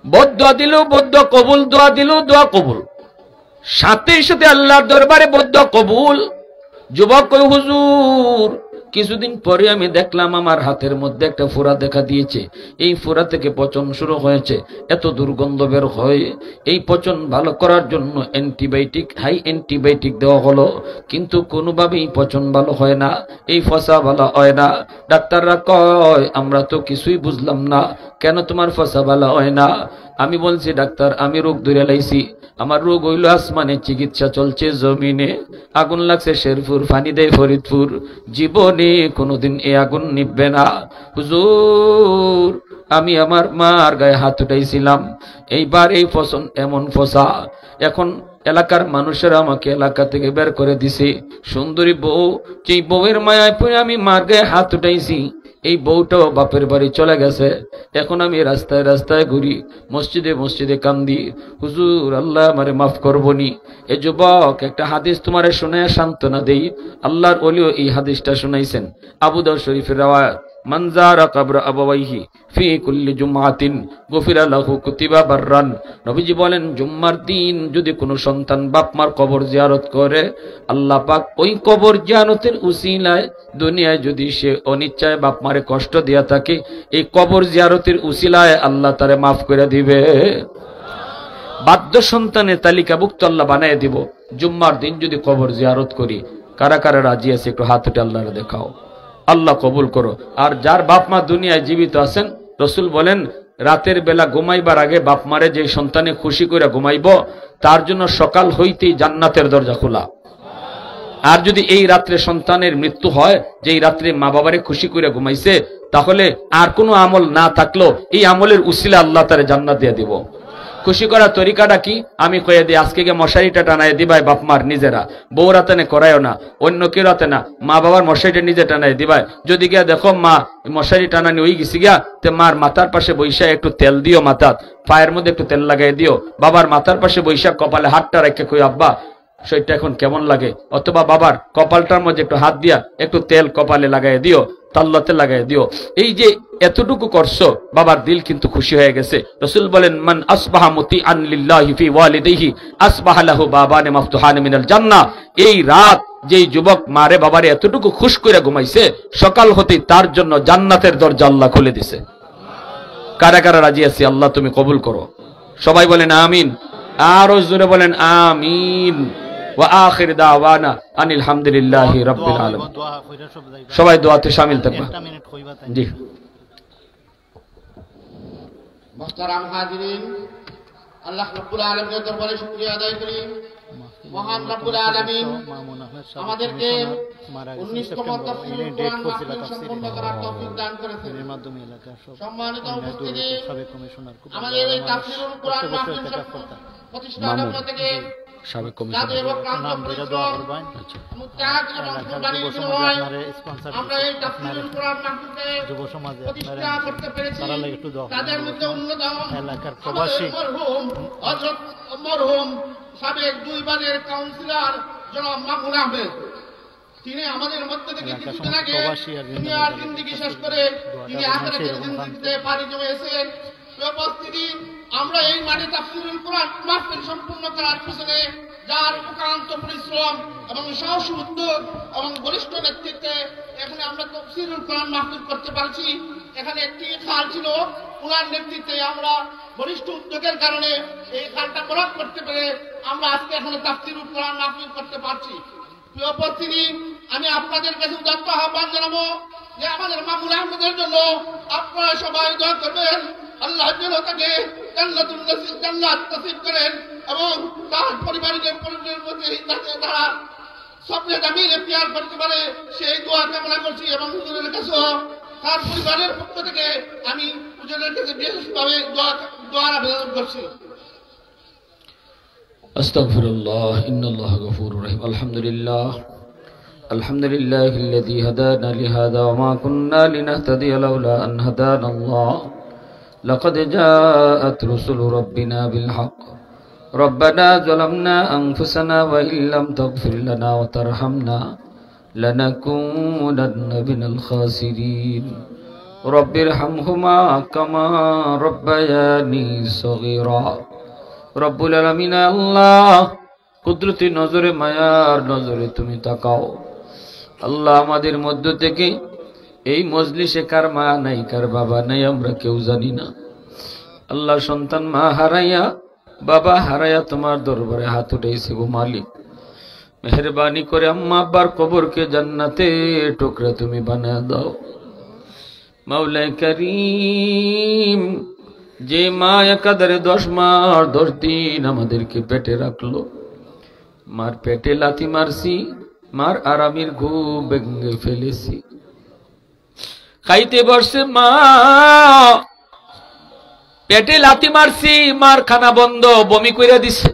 বদদুয়া দিল, বদদুয়া কবুল, দোয়া দিল, দোয়া কবুল, সাথে সাথে আল্লাহর দরবারে বদদুয়া কবুল। যুবক কই হুজুর কিছুদিন পরে আমি দেখলাম আমার হাতের মধ্যে একটা ফোড়া দেখা দিয়েছে, এই ফোড়া থেকে পচন শুরু হয়েছে, এত দুর্গন্ধ বের হয়, এই পচন ভালো করার জন্য অ্যান্টিবায়োটিক, হাই অ্যান্টিবায়োটিক দেওয়া হলো, কিন্তু কোনোভাবেই পচন ভালো হয় না, এই ফসা ভালো হয় না। ডাক্তাররা কয় আমরা তো কিছুই বুঝলাম না, কেন তোমার ফসা ভালো হয় না? আমি বলছি ডাক্তার আমি রোগ ধরে লাইছি, আমার রোগ হইল আসমানে, চিকিৎসা চলছে জমিনে, আগুন লাগছে শেরপুর, ফানি দেয় ফরিদপুর, জীবনে কোনোদিন এই আগুন নিববে না। হুজুর আমি আমার মার গায়ে হাত উঠাইছিলাম, এইবার এই ফসন এমন ফসা, এখন এলাকার মানুষেরা আমাকে এলাকা থেকে বের করে দিছে। সুন্দরী বউ, যেই বউয়ের মায়ায় পড়ে আমি মার গায়ে হাত উঠাইছি, এই বউটাও বাপের বাড়ি চলে গেছে। এখন আমি রাস্তায় রাস্তায় ঘুরি, মসজিদে মসজিদে কান্দি, হুজুর আল্লাহ আমারে মাফ করবনি। এ যুবক একটা হাদিস তোমারে শোনায় সান্ত্বনা দেই, আল্লাহর ওলিও এই হাদিসটা শোনাইছেন, আবু দাউদ শরীফের রাওয়ায়াত, মান যারা কবর আবাওয়াইহি ফি কুল্লি জুমআতিন গুফিরা লাহু কুতিবা বাররান। নবীজি বলেন জুম্মার দিন যদি কোনো সন্তান বাপ মার কবর জিয়ারত করে, আল্লাহ পাক ওই কবর জিয়ারতের উসিলায় দুনিয়ায় যদি সে অনিচ্ছায় বাপ মারে কষ্ট দিয়া থাকে, এই কবর জিয়ারতের উসিলায় আল্লাহ তারে মাফ করে দিবে। বাধ্য সন্তানের তালিকাভুক্ত আল্লাহ বানায় দিব জুম্মার দিন যদি কবর জিয়ারত করি। কারা কারা রাজি আছে একটু হাত উঠে আল্লাহরে দেখাও, আল্লাহ কবুল করো। আর যার বাপ মা দুনিয়ায় জীবিত আছেন, রসুল বলেন রাতের বেলা ঘুমাইবার আগে বাপ মারে যে সন্তানে খুশি করে ঘুমাইব, তার জন্য সকাল হইতেই জান্নাতের দরজা খোলা। আর যদি এই রাত্রে সন্তানের মৃত্যু হয়, যে এই রাত্রে মা বাবারে খুশি করে ঘুমাইছে, তাহলে আর কোনো আমল না থাকলো এই আমলের উসিলা আল্লাহ তারে জান্নাত দিয়ে দিব। খুশি করার তরিকাটা কি আমি কয়ে দিই, আজকে গিয়ে মশারিটা টানায় দিবাই বাপ মার নিজেরা, বউ রাতে করায়ও না, অন্য কেউ রাতে না, মা বাবার মশারিটা নিজে টানায় দিবাই। যদি গিয়া দেখো মা মশারি টানানি হয়ে গেছি গিয়া, তে মার মাথার পাশে বৈশা একটু তেল দিও, মাথার পায়ের মধ্যে একটু তেল লাগাই দিও, বাবার মাথার পাশে বৈশাখ কপালে হাতটা রেখে কই আব্বা শরীরটা এখন কেমন লাগে, অথবা বাবার কপালটার মধ্যে একটু হাত দিয়া একটু তেল কপালে লাগাই দিও, তাল্লাতে লাগাই দিও। এই যে এতটুকু করছো, বাবার দিল কিন্তু খুশি হয়ে গেছে। রাসূল বলেন মান আসবাহা মুতিআন লিল্লাহি ফি ওয়ালিদাইহি আসবাহা লাহু বাবানে মাফতুহান মিনাল জান্নাহ। এই রাত যেই যুবক মারে বাবারে এতটুকু খুশ করে ঘুমাইছে, সকাল হতেই তার জন্য জান্নাতের দরজা আল্লাহ খুলে দিছে। কারা কারা রাজি আছি আল্লাহ তুমি কবুল করো, সবাই বলেন আমিন, আরো জোরে বলেন আমিন। ওয়া আখির দাওয়ানা আনিল হামদুলিল্লাহি রাব্বিল আলামিন। সবাই দোয়াতে শামিল থাকবা। জি মুহতারাম হাজিরিন, আল্লাহ রাব্বুল আলামিনের দরবারে শুকরিয়া আদায় করি। মহান রাব্বুল আলামিন আমাদেরকে 19তম তাফসীরুল কোরআন মাহফিল সম্পন্ন করার তৌফিক দান করেছেন। সম্মানিত উপস্থিতি, আমাদের এই তাফসীরুল কোরআন মাহফিল প্রতিষ্ঠালগ্ন থেকে সাবেক কমিশনার নাম ধরে দোয়া করবেন। আমরা এই তাফসীরুল কোরআন মাহফিলকে যুব সমাজে প্রতিষ্ঠা করতে পেরেছি। তাদের মধ্যে অন্যতম এলাকার প্রবাসী মরহুম সাবেক 2 বারের কাউন্সিলর জনাব মামুন আহমেদ, তিনি আমাদের মধ্যে থেকে কিছুদিন আগে দুনিয়ার জিন্দেগি শেষ করে তিনি আখিরাতের জিন্দেগিতে পাড়ি জমিয়েছেন। উপস্থিতি, আমরা এই মাঠে তাফসীরুল কোরআন মাহফিল সম্পূর্ণ করার পিছনে যার অক্লান্ত পরিশ্রম এবং সাহসী উদ্যোগ এবং বলিষ্ঠ নেতৃত্বে এখানে আমরা তাফসীরুল কোরআন মাহফিল করতে পারছি। এখানে একটি খাল ছিল, ওনার নেতৃত্বে আমরা বলিষ্ঠ উদ্যোগের কারণে এই খালটা বরাদ করতে পেরে আমরা আজকে এখানে তাফসীরুল কোরআন মাহফিল করতে পারছি। প্রিয় উপস্থিতি, আমি আপনাদের কাছে উদাত্ত আহ্বান জানাবো যে আমাদের মামুন আহমেদের জন্য আপনারা সবাই দোয়া করবেন, আল্লাহ যেন তাকে জান্নাত নসিব করেন এবং তার পরিবারের মধ্যে যাতে তারা স্বপ্নে জামিন এখতিয়ার করতে পারে সেই দোয়া কামনা করছি। এবং হুজুরের কাছে তার পরিবারের পক্ষ থেকে আমি হুজুরের কাছে বিশেষভাবে দোয়া দোয়ার আবেদন করছি। আস্তাগফিরুল্লাহ, ইন্নাল্লাহা গফুরুর রহিম। আলহামদুলিল্লাহ, আলহামদুলিল্লাহিল্লাযী হাদানা লিহাযা ওয়া মা কুন্না লিনাহতাদিয়া লাউলা আন হাদানাল্লাহ। লাকাদ জাআত রুসুলু রাব্বিনা বিল হক। রব্বানা যালামনা আনফুসানা ওয়া ইল্লাম তাগফির লানা ওয়া তারহামনা লানাকুনান্না মিনাল খাসিরিন। রব্বিরহামহুমা কামা রাব্বায়ানি সগীরা। রব্বুল আলামিন, আল্লাহ কুদরতি নজরে, মায়ার নজরে তুমি তাকাও। আল্লাহ, আমাদের মধ্য থেকে এই মজলিসে কার মা নাই, কার বাবা নাই, আমরা কেউ জানি না। আল্লাহ, সন্তান মা হারাইয়া, বাবা হারাইয়া তোমার দরবারে হাত উঠাইছে গো মালিক। মেহেরবানি করে আম্মা আব্বার কবরকে জান্নাতে টুকরা তুমি বানায় দাও। মাওলাই করিম, যে মা একাধারে 10 মাস 10 দিন আমাদেরকে পেটে রাখলো, মার পেটে লাথি মারছি, মার আরামের ঘুম ভেঙে ফেলেছি। খাইতে বসছে মা, পেটে লাথি মারছি, মার খানা বন্ধ, বমি কইরা দিছে।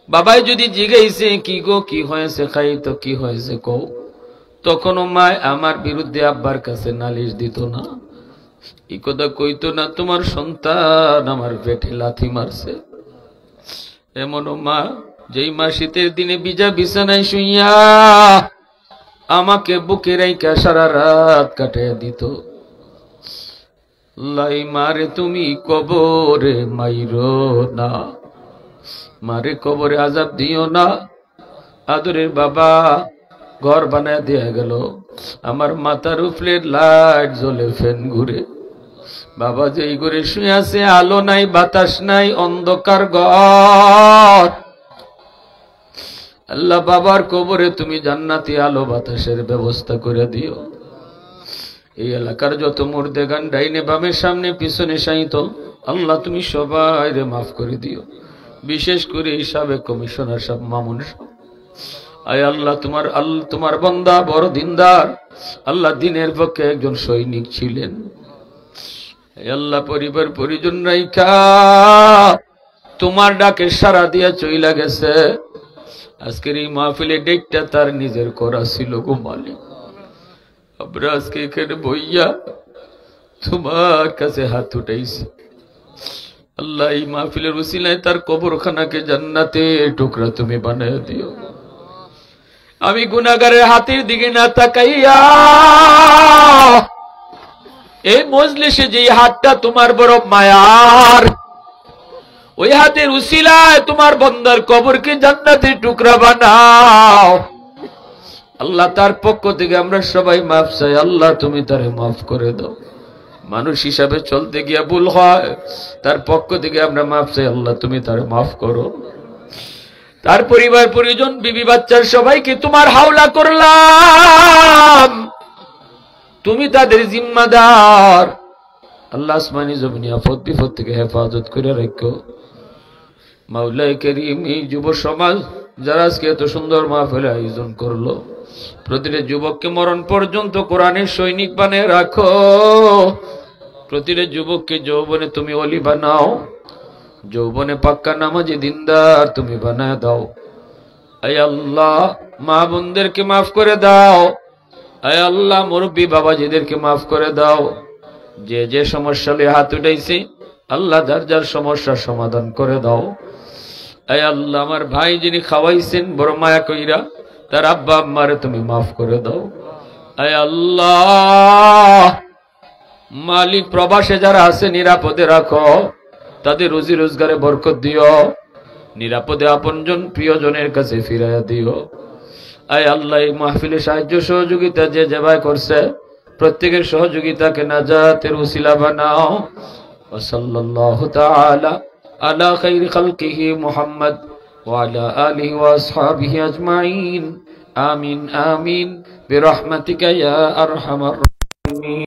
বাবাই যদি জিগাইছে কি গো কি হয়েছে, খাই তো কি হয়েছে কও, তখনও মা আমার বিরুদ্ধে আব্বার কাছে নালিশ দিত না, এই কথা কইতো না, তোমার সন্তান আমার পেটে লাথি মারছে। এমনও মা, যেই মা শীতের দিনে ভিজা বিছানায় শুইয়া আমাকে বুকে রাইখা সারা রাত কাটাইয়া দিত। লাই মারে তুমি কবরে মাইরো না, মারে কবরে আযাব দিও না। আদরের বাবা ঘর বানায় দেয়া গেল, আমার মাথার উপরে লাইট জ্বলে, ফ্যান ঘুরে। বাবা যেই ঘরে শুয়ে আছে, আলো নাই, বাতাস নাই, অন্ধকার ঘর। আল্লাহ, বাবার কবরে তুমি জান্নাতি আলো বাতাসের ব্যবস্থা করে দিও। এই এলাকার যত মুর্দেগান ডাইনে বামে সামনে পিছনে শায়িত, আল্লাহ তুমি সবাই রে মাফ করে দিও। বিশেষ করে এই সাবেক কমিশনার সাহেব, মামুন সাহেব, আয় আল্লাহ, তোমার বান্দা বড় দিনদার, আল্লাহ দিনের পক্ষে একজন সৈনিক ছিলেন। আল্লাহ, পরিবার পরিজন রাইখা তোমার ডাকে সাড়া দিয়া চইলা গেছে। আজকের এই মাহফিলে ডেকটা তার নিজের করা ছিল গো মালিক। আমরা আজকে এখানে বইয়া তোমার কাছে হাত উঠাইছি। আল্লাহ, এই মাহফিলের উসিলায় তার কবরখানাকে জান্নাতে টুকরা তুমি বানায় দিও। আমি গুনাহগারের হাতের দিকে না তাকাইয়া এই মজলিসে যে হাতটা তোমার বড় মায়ার, ওই হাতের উসিলায় তোমার বান্দার কবরকে জান্নাতের টুকরা বানাও। আল্লাহ, তার পক্ষ থেকে আমরা সবাই মাফ চাই। আল্লাহ, তুমি তারে মাফ করে দাও। মানুষ হিসাবে চলতে গিয়া ভুল হয়, তার পক্ষ থেকে আমরা মাফ চাই। আল্লাহ, তুমি তারে মাফ করো। তার পরিবার পরিজন, বিবি বাচ্চার সবাইকে তোমার হাওলা করলাম, তুমি তাদের জিম্মাদার। আল্লাহ, আসমানি জমিনি আফত বিপদ থেকে হেফাজত করে রাখো। মাওলাই করিম, এই যুব সমাজ যারা আজকে এত সুন্দর মাহফিল আয়োজন করলো, প্রতিটা যুবককে মরণ পর্যন্ত কোরআনের সৈনিক বানিয়ে রাখো। প্রতিটা যুবককে যৌবনে তুমি ওলি বানাও, যৌবনে পাক্কা নামাজি দিনদার তুমি বানায় দাও। আয় আল্লাহ, মা বোনদেরকে মাফ করে দাও। আয় আল্লাহ, মুরব্বী বাবাজিদেরকে মাফ করে দাও। যে যে সমস্যা নিয়ে হাত উঠাইছে, আল্লাহ যার যার সমস্যার সমাধান করে দাও। আয় আল্লাহ, আমার ভাই যিনি খাওয়াইছেন বড় মায়া কইরা, তার আব্বা আম্মারে তুমি মাফ করে দাও। আয় আল্লাহ, মালিক প্রবাসে যারা আছে নিরাপদে রাখো, তাদের রুজি রোজগারে বরকত দিও, নিরাপদে আপনজন প্রিয়জনের কাছে ফিরাইয়া দিও। আয় আল্লাহ, এই মাহফিলে সাহায্য সহযোগিতা যে যেভাবে করছে, প্রত্যেকের সহযোগিতাকে নাজাতের উসিলা বানাও। ওয়া সাল্লাল্লাহু তাআলা আলা খাইরি খালকিহি মুহাম্মদ ওয়া আলা আলিহি ওয়া আসহাবিহি আজমাইন। আমিন আমিন বিরহমাতিকা ইয়া আরহামার রাহিমিন।